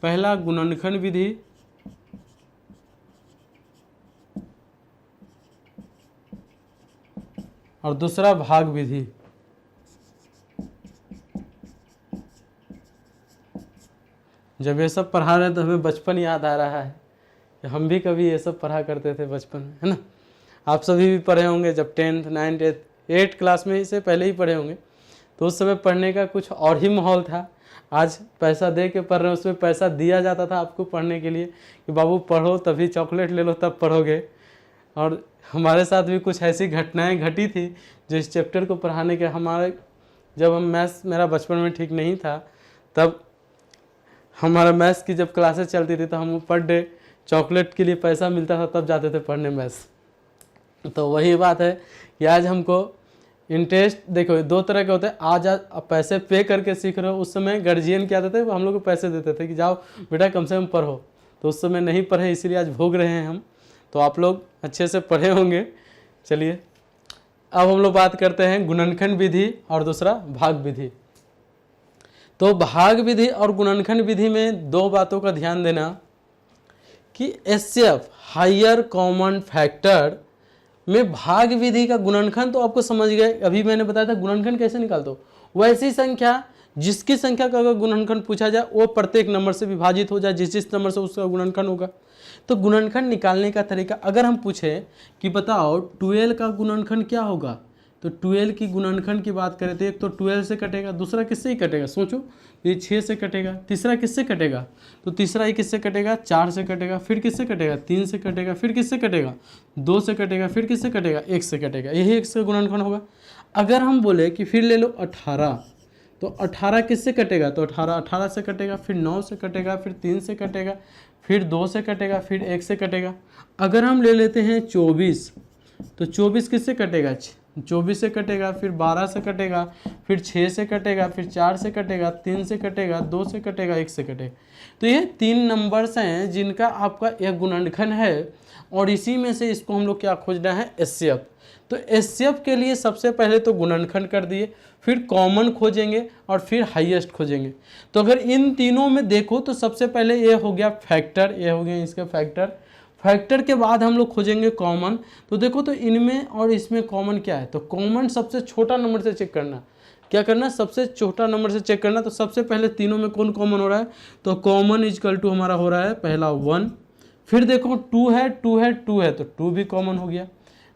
पहला गुणनखंड विधि और दूसरा भाग विधि। जब ये सब पढ़ा रहे हैं तो हमें बचपन याद आ रहा है कि हम भी कभी ये सब पढ़ा करते थे बचपन में, है ना। आप सभी भी पढ़े होंगे जब 10th 9th 8th क्लास में, इससे पहले ही पढ़े होंगे, तो उस समय पढ़ने का कुछ और ही माहौल था। आज पैसा दे के पढ़ रहे हैं, उसमें पैसा दिया जाता था आपको पढ़ने के लिए कि बाबू पढ़ो, तभी चॉकलेट ले लो तब पढ़ोगे। और हमारे साथ भी कुछ ऐसी घटनाएं घटी थी जो इस चैप्टर को पढ़ाने के जब हम मैथ्स, मेरा बचपन में ठीक नहीं था, तब हमारा मैथ्स की जब क्लासेस चलती थी तो हम पर डे चॉकलेट के लिए पैसा मिलता था, तब जाते थे पढ़ने मैथ्स। तो वही बात है कि आज हमको इंटरेस्ट, देखो दो तरह के होते हैं। आज आप पैसे पे करके सीख रहे हो, उस समय गार्जियन क्या देते थे, हम लोग को पैसे देते थे कि जाओ बेटा कम से कम पढ़ो, तो उस समय नहीं पढ़े, इसीलिए आज भोग रहे हैं हम। तो आप लोग अच्छे से पढ़े होंगे। चलिए अब हम लोग बात करते हैं गुणनखंड विधि और दूसरा भाग विधि। तो भाग विधि और गुणनखंड विधि में दो बातों का ध्यान देना कि एचसीएफ हायर कॉमन फैक्टर में भाग विधि का गुणनखंड तो आपको समझ गए। अभी मैंने बताया था गुणनखंड कैसे निकालते हो। वैसी संख्या जिसकी संख्या का अगर गुणनखंड पूछा जाए वो प्रत्येक नंबर से विभाजित हो जाए, जिस नंबर से उसका गुणनखंड होगा। तो गुणनखंड निकालने का तरीका, अगर हम पूछे कि बताओ 12 का गुणनखंड क्या होगा, तो 12 की गुणनखंड की बात करें तो एक तो 12 से कटेगा, दूसरा किससे ही कटेगा, सोचो ये 6 से कटेगा, तीसरा किससे कटेगा, तो तीसरा ही किससे कटेगा, 4 से कटेगा, फिर किससे कटेगा, 3 से कटेगा, फिर किससे कटेगा, 2 से कटेगा, फिर किससे कटेगा, 1 से कटेगा। यही 1 से गुणनखंड होगा। अगर हम बोले कि फिर ले लो 18, तो 18 किससे कटेगा, तो 18 से कटेगा, फिर 9 से कटेगा, फिर 3 से कटेगा, फिर 2 से कटेगा, फिर 1 से कटेगा। अगर हम ले लेते हैं 24, तो 24 किससे कटेगा, 24 से कटेगा, फिर 12 से कटेगा, फिर 6 से कटेगा, फिर 4 से कटेगा, 3 से कटेगा, 2 से कटेगा, 1 से कटेगा। तो ये 3 नंबर्स हैं जिनका आपका एक गुणनखंड है, और इसी में से इसको हम लोग क्या खोजना है, एचसीएफ। तो एचसीएफ के लिए सबसे पहले तो गुणनखंड कर दिए, फिर कॉमन खोजेंगे और फिर हाईएस्ट खोजेंगे। तो अगर इन तीनों में देखो तो सबसे पहले ये हो गया फैक्टर, ये हो गया इसका फैक्टर। फैक्टर के बाद हम लोग खोजेंगे कॉमन। तो देखो तो इनमें और इसमें कॉमन क्या है, तो कॉमन सबसे छोटा नंबर से चेक करना। क्या करना, सबसे छोटा नंबर से चेक करना। तो सबसे पहले तीनों में कौन कॉमन हो रहा है, तो कॉमन इजकल टू हमारा हो रहा है पहला 1, फिर देखो 2 है 2 है 2 है, तो 2 भी कॉमन हो गया।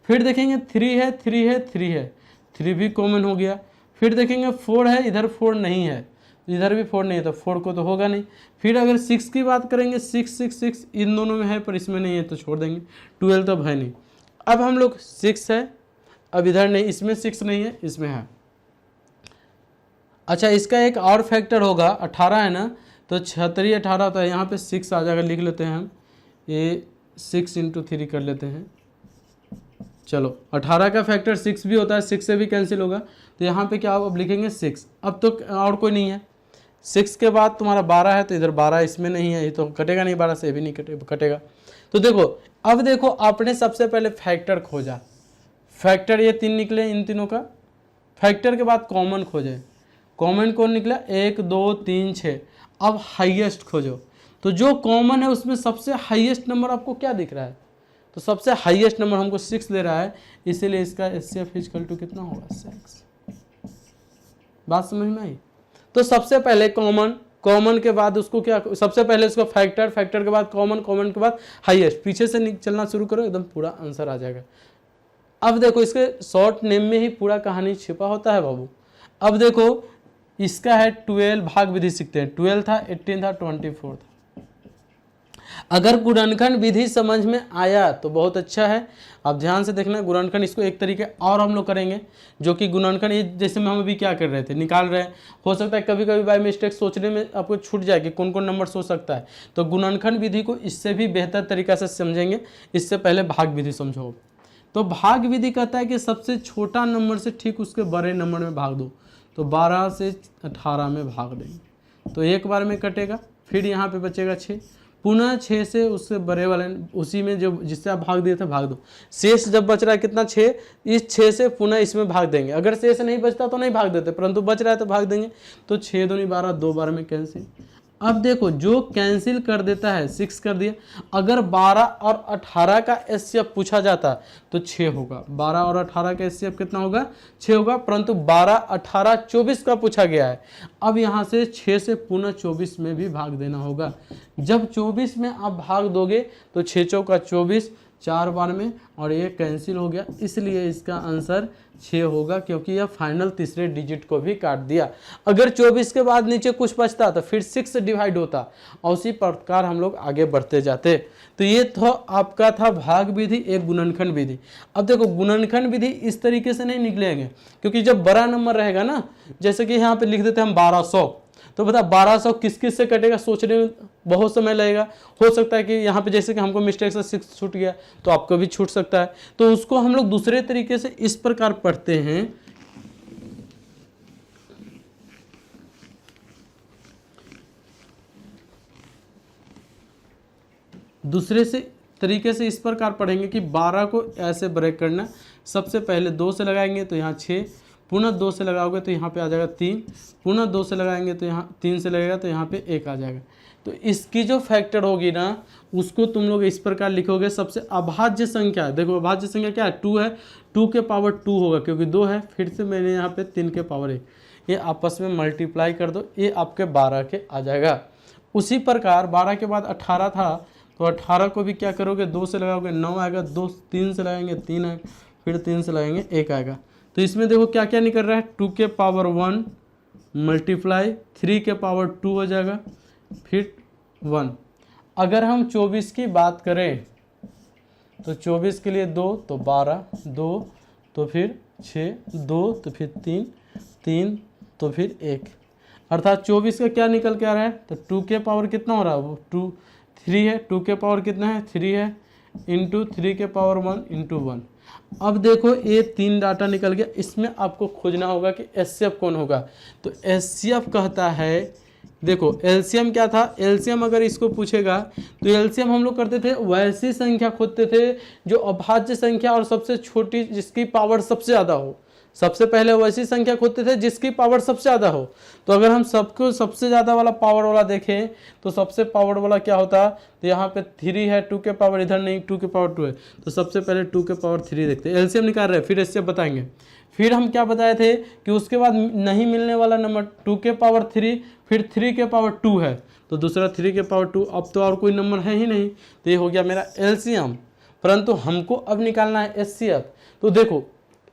फिर देखेंगे 3 है 3 है 3 है, 3 भी कॉमन हो गया। फिर देखेंगे 4 है, इधर 4 नहीं है, इधर भी 4 नहीं है, तो 4 को तो होगा नहीं। फिर अगर 6 की बात करेंगे, 6 6 6 इन दोनों में है पर इसमें नहीं है, तो छोड़ देंगे। 12 तो है नहीं। अब हम लोग 6 है, अब इधर नहीं, इसमें 6 नहीं है, इसमें है। अच्छा इसका एक और फैक्टर होगा, 18 है ना, तो 36 18 होता है, यहाँ पे 6 आ जाएगा, लिख लेते हैं हम, ये 6 × 3 कर लेते हैं। चलो 18 का फैक्टर 6 भी होता है, 6 से भी कैंसिल होगा, तो यहाँ पे क्या अब लिखेंगे 6। अब तो और कोई नहीं है। 6 के बाद तुम्हारा 12 है, तो इधर 12 इसमें नहीं है, ये तो कटेगा नहीं, 12 से भी नहीं कटेगा। तो देखो अब देखो आपने सबसे पहले फैक्टर खोजा, फैक्टर ये 3 निकले, इन तीनों का। फैक्टर के बाद कॉमन खोजे, कॉमन कौन निकला, 1 2 3 6। अब हाईएस्ट खोजो, तो जो कॉमन है उसमें सबसे हाईएस्ट नंबर आपको क्या दिख रहा है, तो सबसे हाईएस्ट नंबर हमको 6 दे रहा है, इसीलिए इसका एचसीएफ इक्वल टू कितना होगा, 6। बात समझ में आई। तो सबसे पहले कॉमन, कॉमन के बाद उसको क्या, सबसे पहले उसका फैक्टर, फैक्टर के बाद कॉमन, कॉमन के बाद हाईएस्ट, पीछे से चलना शुरू करो, एकदम पूरा आंसर आ जाएगा। अब देखो इसके शॉर्ट नेम में ही पूरा कहानी छिपा होता है बाबू। अब देखो इसका है 12, भाग विधि सीखते हैं। 12 था, 18 था, 24 था। अगर गुणनखंड विधि समझ में आया तो बहुत अच्छा है। आप ध्यान से देखना, गुणनखंड इसको एक तरीके और हम लोग करेंगे, जो कि गुणनखंड ये जैसे में हम अभी क्या कर रहे थे, निकाल रहे हैं। हो सकता है कभी कभी बाय मिस्टेक सोचने में आपको छूट जाए कि कौन कौन नंबर सोच सकता है, तो गुणनखंड विधि को इससे भी बेहतर तरीका से समझेंगे। इससे पहले भाग विधि समझो। तो भाग विधि कहता है कि सबसे छोटा नंबर से ठीक उसके बड़े नंबर में भाग दो, तो 12 से 18 में भाग देंगे, तो एक बार में कटेगा, फिर यहाँ पे बचेगा 6। पुनः 6 से उससे बड़े वाले उसी में जो जिससे आप भाग दिए थे भाग दो। शेष जब बच रहा है कितना 6, इस 6 से पुनः इसमें भाग देंगे। अगर शेष नहीं बचता तो नहीं भाग देते, परंतु बच रहा है तो भाग देंगे। तो 6 दूनी 12, 2 12 में कैंसिल। अब देखो जो कैंसिल कर देता है 6 कर दिया। अगर 12 और 18 का एचसीएफ पूछा जाता तो 6 होगा। 12 और 18 का एचसीएफ कितना होगा? 6 होगा, परंतु 12 18 24 का पूछा गया है। अब यहाँ से 6 से पुनः 24 में भी भाग देना होगा। जब 24 में आप भाग दोगे तो 6 चौका 24, 4 बार में, और ये कैंसिल हो गया। इसलिए इसका आंसर 6 होगा, क्योंकि यह फाइनल तीसरे डिजिट को भी काट दिया। अगर 24 के बाद नीचे कुछ बचता तो फिर 6 से डिवाइड होता, और उसी प्रकार हम लोग आगे बढ़ते जाते। तो ये तो आपका था भाग विधि, एक गुणनखंड विधि। अब देखो गुणनखंड विधि इस तरीके से नहीं निकलेंगे, क्योंकि जब बड़ा नंबर रहेगा ना, जैसे कि यहाँ पे लिख देते हैं हम 1200, तो बता 1200 किस किस से कटेगा सोचने में बहुत समय लगेगा। हो सकता है कि यहाँ पे जैसे कि हमको मिस्टेक से 6 छूट गया तो आपको भी छूट सकता है। तो उसको हम लोग दूसरे तरीके से इस प्रकार पढ़ते हैं, दूसरे से तरीके से इस प्रकार पढ़ेंगे कि 12 को ऐसे ब्रेक करना। सबसे पहले 2 से लगाएंगे तो यहाँ 6, पुनः 2 से लगाओगे तो यहाँ पे आ जाएगा 3, पुनः 2 से लगाएंगे तो यहाँ 3 से लगेगा तो यहाँ पे 1 आ जाएगा। तो इसकी जो फैक्टर होगी ना उसको तुम लोग इस प्रकार लिखोगे। सबसे अभाज्य संख्या है, देखो अभाज्य संख्या क्या है? 2 है, 2 के पावर 2 होगा क्योंकि 2 है। फिर से मैंने यहाँ पे 3 के पावर 1, ये आपस में मल्टीप्लाई कर दो, ये आपके 12 के आ जाएगा। उसी प्रकार 12 के बाद 18 था, तो 18 को भी क्या करोगे? 2 से लगाओगे 9 आएगा, 2 3 से लगाएंगे 3 आएगा, फिर 3 से लगाएंगे 1 आएगा। तो इसमें देखो क्या क्या निकल रहा है? 2 के पावर 1 मल्टीप्लाई 3 के पावर 2 हो जाएगा, फिर 1। अगर हम 24 की बात करें तो 24 के लिए 2 तो 12, 2 तो फिर 6, 2 तो फिर 3, 3 तो फिर 1, अर्थात 24 का क्या निकल के आ रहा है? तो 2 के पावर कितना हो रहा है? वो 2 3 है, 2 के पावर कितना है? 3 है, इंटू 3 के पावर 1 इंटू 1। अब देखो ये 3 डाटा निकल गया। इसमें आपको खोजना होगा कि एचसीएफ कौन होगा। तो एचसीएफ कहता है, देखो एलसीएम क्या था? एलसीएम अगर इसको पूछेगा तो एलसीएम हम लोग करते थे वैसी संख्या खोजते थे जो अभाज्य संख्या और सबसे छोटी जिसकी पावर सबसे ज़्यादा हो। सबसे पहले वैसी संख्या खोजते थे जिसकी पावर सबसे ज़्यादा हो। तो अगर हम सबको सबसे ज़्यादा वाला पावर वाला देखें तो सबसे पावर वाला क्या होता? तो यहाँ पे 3 है, 2 के पावर इधर नहीं, 2 के पावर 2 है, तो सबसे पहले 2 के पावर 3 देखते हैं। एलसीएम निकाल रहे हैं, फिर एचसीएफ बताएंगे। फिर हम क्या बताए थे कि उसके बाद नहीं मिलने वाला नंबर 2 के पावर 3, फिर 3 के पावर 2 है, तो दूसरा 3 के पावर 2। अब तो और कोई नंबर है ही नहीं, तो ये हो गया मेरा एलसीएम। परंतु हमको अब निकालना है एचसीएफ। तो देखो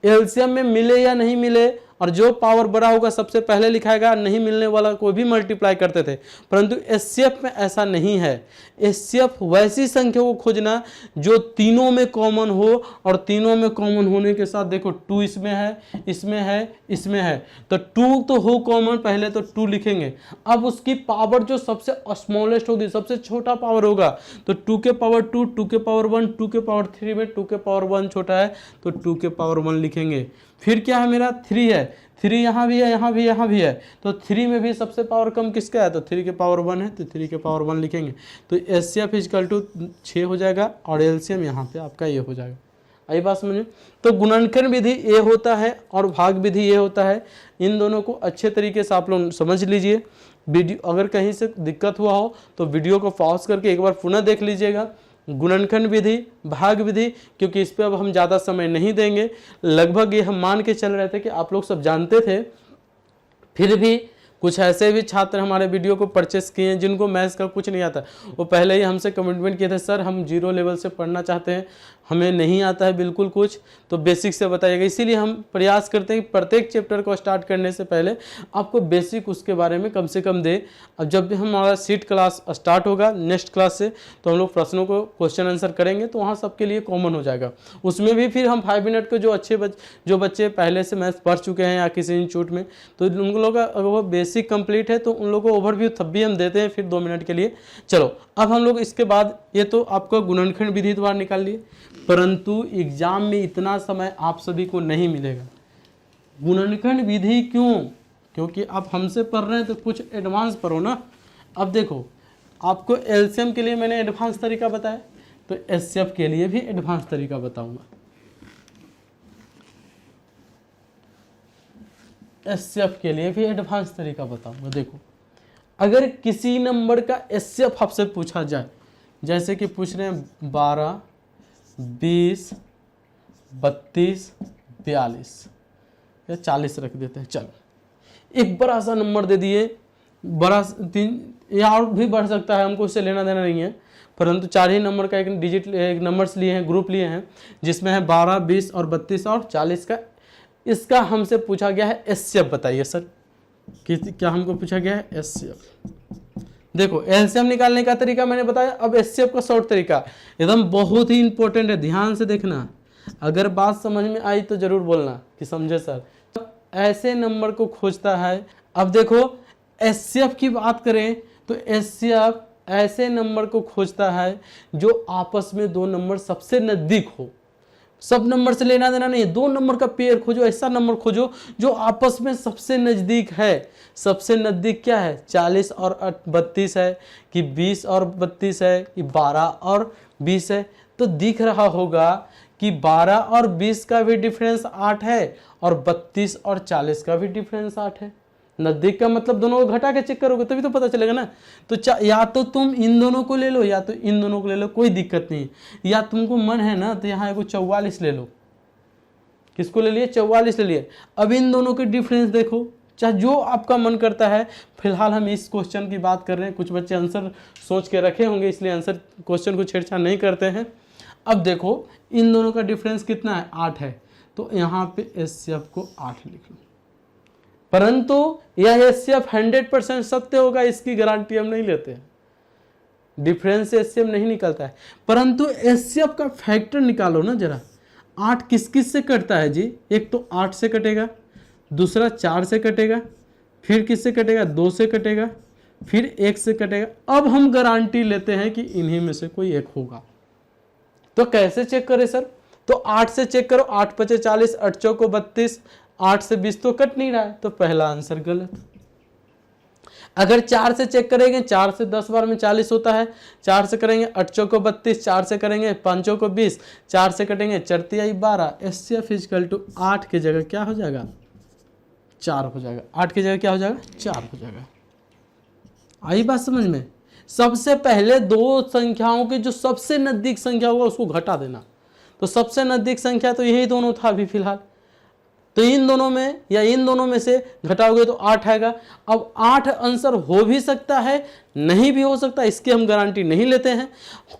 एलसीएम में मिले या नहीं मिले, और जो पावर बड़ा होगा सबसे पहले लिखाएगा, नहीं मिलने वाला को भी मल्टीप्लाई करते थे। परंतु एचसीएफ में ऐसा नहीं है। एचसीएफ वैसी संख्या को खोजना जो तीनों में कॉमन हो, और तीनों में कॉमन होने के साथ देखो 2 इसमें है, इसमें है, इसमें है, तो 2 तो हो कॉमन, पहले तो 2 लिखेंगे। अब उसकी पावर जो सबसे स्मॉलेस्ट होगी, सबसे छोटा पावर होगा, तो 2 के पावर 2, 2 के पावर 1, 2 के पावर 3 में 2 के पावर 1 छोटा है तो 2 के पावर 1 लिखेंगे। फिर क्या है? मेरा 3 है, 3 यहाँ भी है, यहाँ भी, यहाँ भी है, तो 3 में भी सबसे पावर कम किसका है? तो 3 के पावर 1 है, तो 3 के पावर 1 लिखेंगे। तो एचसीएफ इक्वल टू 6 हो जाएगा, और एलसीएम यहाँ पे आपका ये हो जाएगा। आई बात समझे? तो गुणनखंड विधि ये होता है और भाग विधि ये होता है। इन दोनों को अच्छे तरीके से आप लोग समझ लीजिए। वीडियो अगर कहीं से दिक्कत हुआ हो तो वीडियो को पॉज करके एक बार पुनः देख लीजिएगा। गुणनखंड विधि, भाग विधि, क्योंकि इस पे अब हम ज़्यादा समय नहीं देंगे। लगभग ये हम मान के चल रहे थे कि आप लोग सब जानते थे। फिर भी कुछ ऐसे भी छात्र हमारे वीडियो को परचेस किए हैं जिनको मैथ्स का कुछ नहीं आता। वो पहले ही हमसे कमिटमेंट किए थे, सर हम 0 लेवल से पढ़ना चाहते हैं, हमें नहीं आता है बिल्कुल कुछ, तो बेसिक से बताइएगा। इसीलिए हम प्रयास करते हैं कि प्रत्येक चैप्टर को स्टार्ट करने से पहले आपको बेसिक उसके बारे में कम से कम दे। अब जब भी हमारा सीट क्लास स्टार्ट होगा नेक्स्ट क्लास से, तो हम लोग प्रश्नों को क्वेश्चन आंसर करेंगे, तो वहाँ सबके लिए कॉमन हो जाएगा। उसमें भी फिर हम 5 मिनट के जो बच्चे पहले से मैथ्स पढ़ चुके हैं या किसी इंस्टीट्यूट में, तो उन लोगों का अगर वो बेसिक कंप्लीट है तो उन लोगों को ओवरव्यू तब भी हम देते हैं फिर 2 मिनट के लिए। चलो अब हम लोग इसके बाद, ये तो आपको गुणनखंड विधि द्वारा निकाल लिए, परंतु एग्जाम में इतना समय आप सभी को नहीं मिलेगा। गुणनखंड विधि क्यों? क्योंकि आप हमसे पढ़ रहे हैं तो कुछ एडवांस पढ़ो ना। अब देखो आपको एलसीएम के लिए मैंने एडवांस तरीका बताया, तो एचसीएफ के लिए भी एडवांस तरीका बताऊंगा। एचसीएफ के लिए भी एडवांस तरीका बताऊंगा। देखो, अगर किसी नंबर का एचसीएफ आपसे पूछा जाए, जैसे कि पूछ रहे हैं 12, 20, 32, 42 या 40 रख देते हैं, चलो एक बड़ा सा नंबर दे दिए, बड़ा 3 या और भी बढ़ सकता है, हमको उससे लेना देना नहीं है, परंतु 4 ही नंबर का एक डिजिट, एक नंबर्स लिए हैं, ग्रुप लिए हैं, जिसमें है 12, 20 और 32 और 40 का। इसका हमसे पूछा गया है एचसीएफ बताइए सर, क्या हमको पूछा गया है एचसीएफ। देखो, एलसीएम निकालने का तरीका मैंने बताया, अब एचसीएफ का शॉर्ट तरीका एकदम बहुत ही इंपॉर्टेंट है, ध्यान से देखना। अगर बात समझ में आई तो जरूर बोलना कि समझे सर। ऐसे नंबर को खोजता है। अब देखो, एचसीएफ की बात करें तो एचसीएफ ऐसे नंबर को खोजता है जो आपस में दो नंबर सबसे नजदीक हो। सब नंबर से लेना देना नहीं है, 2 नंबर का पेयर खोजो, ऐसा नंबर खोजो जो आपस में सबसे नजदीक है। सबसे नजदीक क्या है, 40 और 32 है कि 20 और 32 है कि 12 और 20 है। तो दिख रहा होगा कि 12 और 20 का भी डिफरेंस 8 है और 32 और 40 का भी डिफरेंस 8 है। नजदीक का मतलब दोनों को घटा के चेक करोगे तभी तो पता चलेगा ना। तो या तो तुम इन दोनों को ले लो या तो इन दोनों को ले लो, कोई दिक्कत नहीं। या तुमको मन है ना तो यहाँ एगो 44 ले लो। किसको ले लिए, 44 ले लिए। अब इन दोनों के डिफरेंस देखो, चाहे जो आपका मन करता है। फिलहाल हम इस क्वेश्चन की बात कर रहे हैं, कुछ बच्चे आंसर सोच के रखे होंगे इसलिए आंसर क्वेश्चन को छेड़छाड़ नहीं करते हैं। अब देखो, इन दोनों का डिफरेंस कितना है, 8 है, तो यहाँ पे एचसीएफ को 8 लिख लो। परंतु यह एचसीएफ 100% सत्य होगा, इसकी गारंटी हम नहीं लेते हैं। डिफरेंस से एचसीएफ नहीं निकलता है, परंतु एचसीएफ का फैक्टर निकालो ना जरा। 8 किस किस से कटता है जी, एक तो 8 से कटेगा, दूसरा 4 से कटेगा, फिर किससे कटेगा, 2 से कटेगा, फिर 1 से कटेगा। अब हम गारंटी लेते हैं कि इन्हीं में से कोई एक होगा। तो कैसे चेक करें सर, तो 8 से चेक करो, 8 पचे 40, 8 चौको 32, 8 से 20 तो कट नहीं रहा है, तो पहला आंसर गलत। अगर 4 से चेक करेंगे, 4 से 10 बार में 40 होता है, 4 से करेंगे 8 चौको 32, 4 से करेंगे 5 चौको 20, 4 से कटेंगे 4 तिहाई 12। एचसीएफ इक्वल टू 8 की जगह क्या हो जाएगा, 4 हो जाएगा। 8 की जगह क्या हो जाएगा, 4 हो जाएगा। आई बात समझ में। सबसे पहले दो संख्याओं के जो सबसे नजदीक संख्या होगा उसको घटा देना। तो सबसे नजदीक संख्या तो यही दोनों था अभी फिलहाल, तो इन दोनों में या इन दोनों में से घटाओगे तो 8 आएगा। अब 8 आंसर हो भी सकता है, नहीं भी हो सकता, इसकी हम गारंटी नहीं लेते हैं।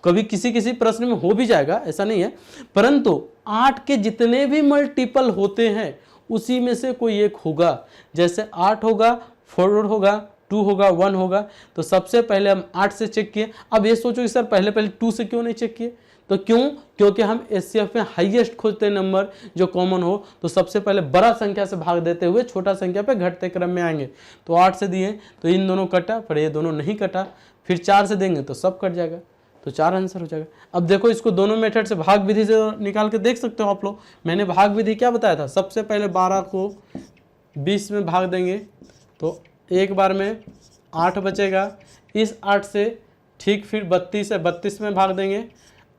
कभी किसी किसी प्रश्न में हो भी जाएगा, ऐसा नहीं है, परंतु 8 के जितने भी मल्टीपल होते हैं उसी में से कोई एक होगा। जैसे 8 होगा, 4 होगा, 2 होगा, 1 होगा। तो सबसे पहले हम 8 से चेक किए। अब ये सोचो कि सर पहले 2 से क्यों नहीं चेक किए, तो क्यों, क्योंकि हम एचसीएफ में हाईएस्ट खोजते हैं नंबर जो कॉमन हो। तो सबसे पहले बड़ा संख्या से भाग देते हुए छोटा संख्या पे घटते क्रम में आएंगे। तो 8 से दिए तो इन दोनों कटा, पर ये दोनों नहीं कटा। फिर 4 से देंगे तो सब कट जाएगा, तो 4 आंसर हो जाएगा। अब देखो, इसको दोनों मेथड से भाग विधि से निकाल के देख सकते हो आप लोग। मैंने भाग विधि क्या बताया था, सबसे पहले 12 को 20 में भाग देंगे तो एक बार में 8 बचेगा। इस 8 से ठीक फिर 32 है, 32 में भाग देंगे,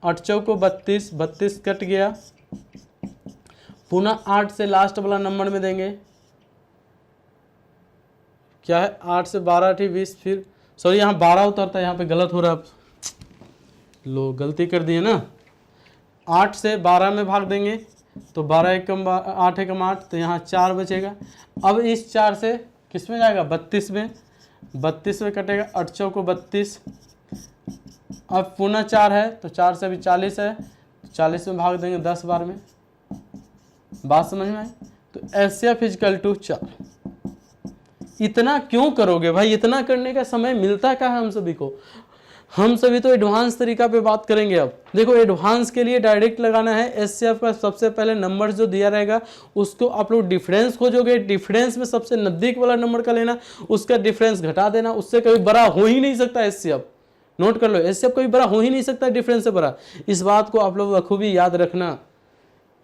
8 चौको 32, 32 कट गया। पुनः 8 से लास्ट वाला नंबर में देंगे, क्या है 8 से 12 थी 20, फिर सॉरी यहाँ 12 उतरता है, यहाँ पे गलत हो रहा है, लो गलती कर दिए ना। 8 से 12 में भाग देंगे तो 12 एकम 8 एकम 8, तो यहाँ 4 बचेगा। अब इस 4 से किस में जाएगा, 32 में, 32 में कटेगा, 8 चौको 32। अब पुनः 4 है तो 4 से भी 40 है, 40 में भाग देंगे 10 बार में। बात समझ में आई। तो एचसीएफ इक्वल टू 4। इतना क्यों करोगे भाई, इतना करने का समय मिलता क्या है हम सभी को। हम सभी तो एडवांस तरीका पे बात करेंगे। अब देखो, एडवांस के लिए डायरेक्ट लगाना है। एचसीएफ का सबसे पहले नंबर जो दिया रहेगा उसको आप लोग डिफरेंस खोजोगे, डिफरेंस में सबसे नजदीक वाला नंबर का लेना, उसका डिफरेंस घटा देना। उससे कभी बड़ा हो ही नहीं सकता एचसीएफ, नोट कर लो, एचसीएफ कभी बड़ा हो ही नहीं सकता डिफरेंस से बड़ा। इस बात को आप लोग बखूबी याद रखना।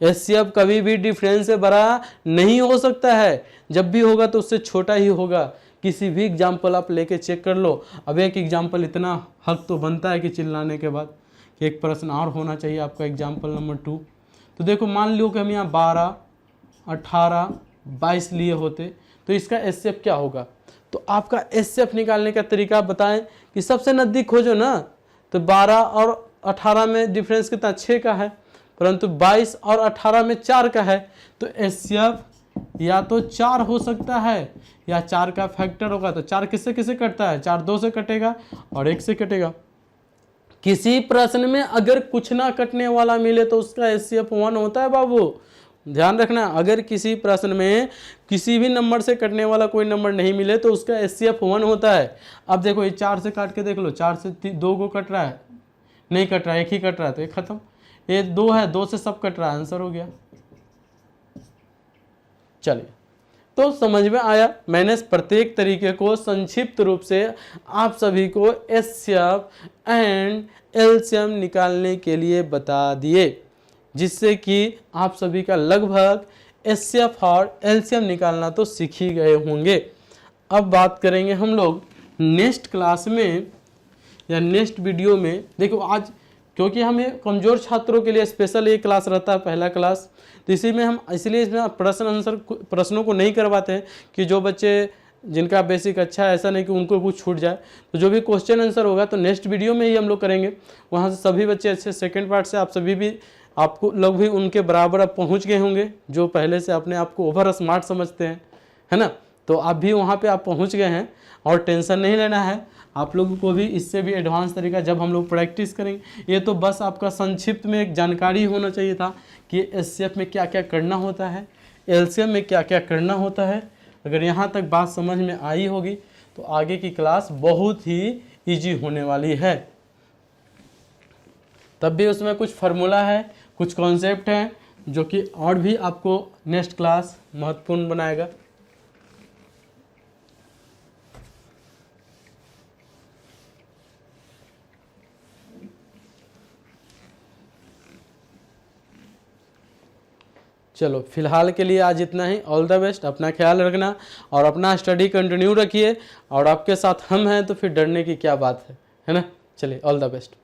एचसीएफ कभी भी डिफरेंस से बड़ा नहीं हो सकता है, जब भी होगा तो उससे छोटा ही होगा, किसी भी एग्जाम्पल आप लेके चेक कर लो। अब एक एग्जाम्पल इतना हक तो बनता है कि चिल्लाने के बाद कि एक प्रश्न और होना चाहिए आपका एग्जाम्पल नंबर 2। तो देखो मान लो कि हम यहाँ 12, 18, 22 लिए होते तो इसका एचसीएफ क्या होगा। तो आपका एचसीएफ निकालने का तरीका बताएं कि सबसे नज़दीक खोजो ना। तो 12 और 18 में डिफरेंस कितना 6 का है, परंतु 22 और 18 में 4 का है। तो एचसीएफ या तो 4 हो सकता है या 4 का फैक्टर होगा। तो 4 किससे किससे कटता है, 4 2 से कटेगा और 1 से कटेगा। किसी प्रश्न में अगर कुछ ना कटने वाला मिले तो उसका एचसीएफ 1 होता है बाबू, ध्यान रखना। अगर किसी प्रश्न में किसी भी नंबर से कटने वाला कोई नंबर नहीं मिले तो उसका एचसीएफ 1 होता है। अब देखो ये 4 से काट के देख लो, 4 से 2 को कट रहा है, नहीं कट रहा है, एक ही कट रहा है तो एक खत्म। ये 2 है, 2 से सब कट रहा है, आंसर हो गया। चलिए, तो समझ में आया। मैंने प्रत्येक तरीके को संक्षिप्त रूप से आप सभी को एचसीएफ एंड एलसीएम निकालने के लिए बता दिए, जिससे कि आप सभी का लगभग एचसीएफ और एलसीएम निकालना तो सीख ही गए होंगे। अब बात करेंगे हम लोग नेक्स्ट क्लास में या नेक्स्ट वीडियो में। देखो आज क्योंकि हमें कमज़ोर छात्रों के लिए स्पेशल ये क्लास रहता है, पहला क्लास, तो इसी में हम इसलिए इसमें प्रश्नों को नहीं करवाते हैं कि जो बच्चे जिनका बेसिक अच्छा है ऐसा नहीं कि उनको कुछ छूट जाए। तो जो भी क्वेश्चन आंसर होगा तो नेक्स्ट वीडियो में ही हम लोग करेंगे। वहाँ से सभी बच्चे अच्छे सेकंड पार्ट से आप सभी भी आपको लोग भी उनके बराबर अब पहुँच गए होंगे जो पहले से अपने आप को ओवर स्मार्ट समझते हैं, है ना। तो आप भी वहाँ पर आप पहुँच गए हैं और टेंशन नहीं लेना है। आप लोगों को भी इससे भी एडवांस तरीका जब हम लोग प्रैक्टिस करेंगे। ये तो बस आपका संक्षिप्त में एक जानकारी होना चाहिए था कि एचसीएफ में क्या क्या करना होता है, एलसीएम में क्या क्या करना होता है। अगर यहाँ तक बात समझ में आई होगी तो आगे की क्लास बहुत ही इजी होने वाली है। तब भी उसमें कुछ फार्मूला है, कुछ कॉन्सेप्ट हैं जो कि और भी आपको नेक्स्ट क्लास महत्वपूर्ण बनाएगा। चलो फिलहाल के लिए आज इतना ही। ऑल द बेस्ट, अपना ख्याल रखना और अपना स्टडी कंटिन्यू रखिए। और आपके साथ हम हैं तो फिर डरने की क्या बात है ना। चलिए, ऑल द बेस्ट।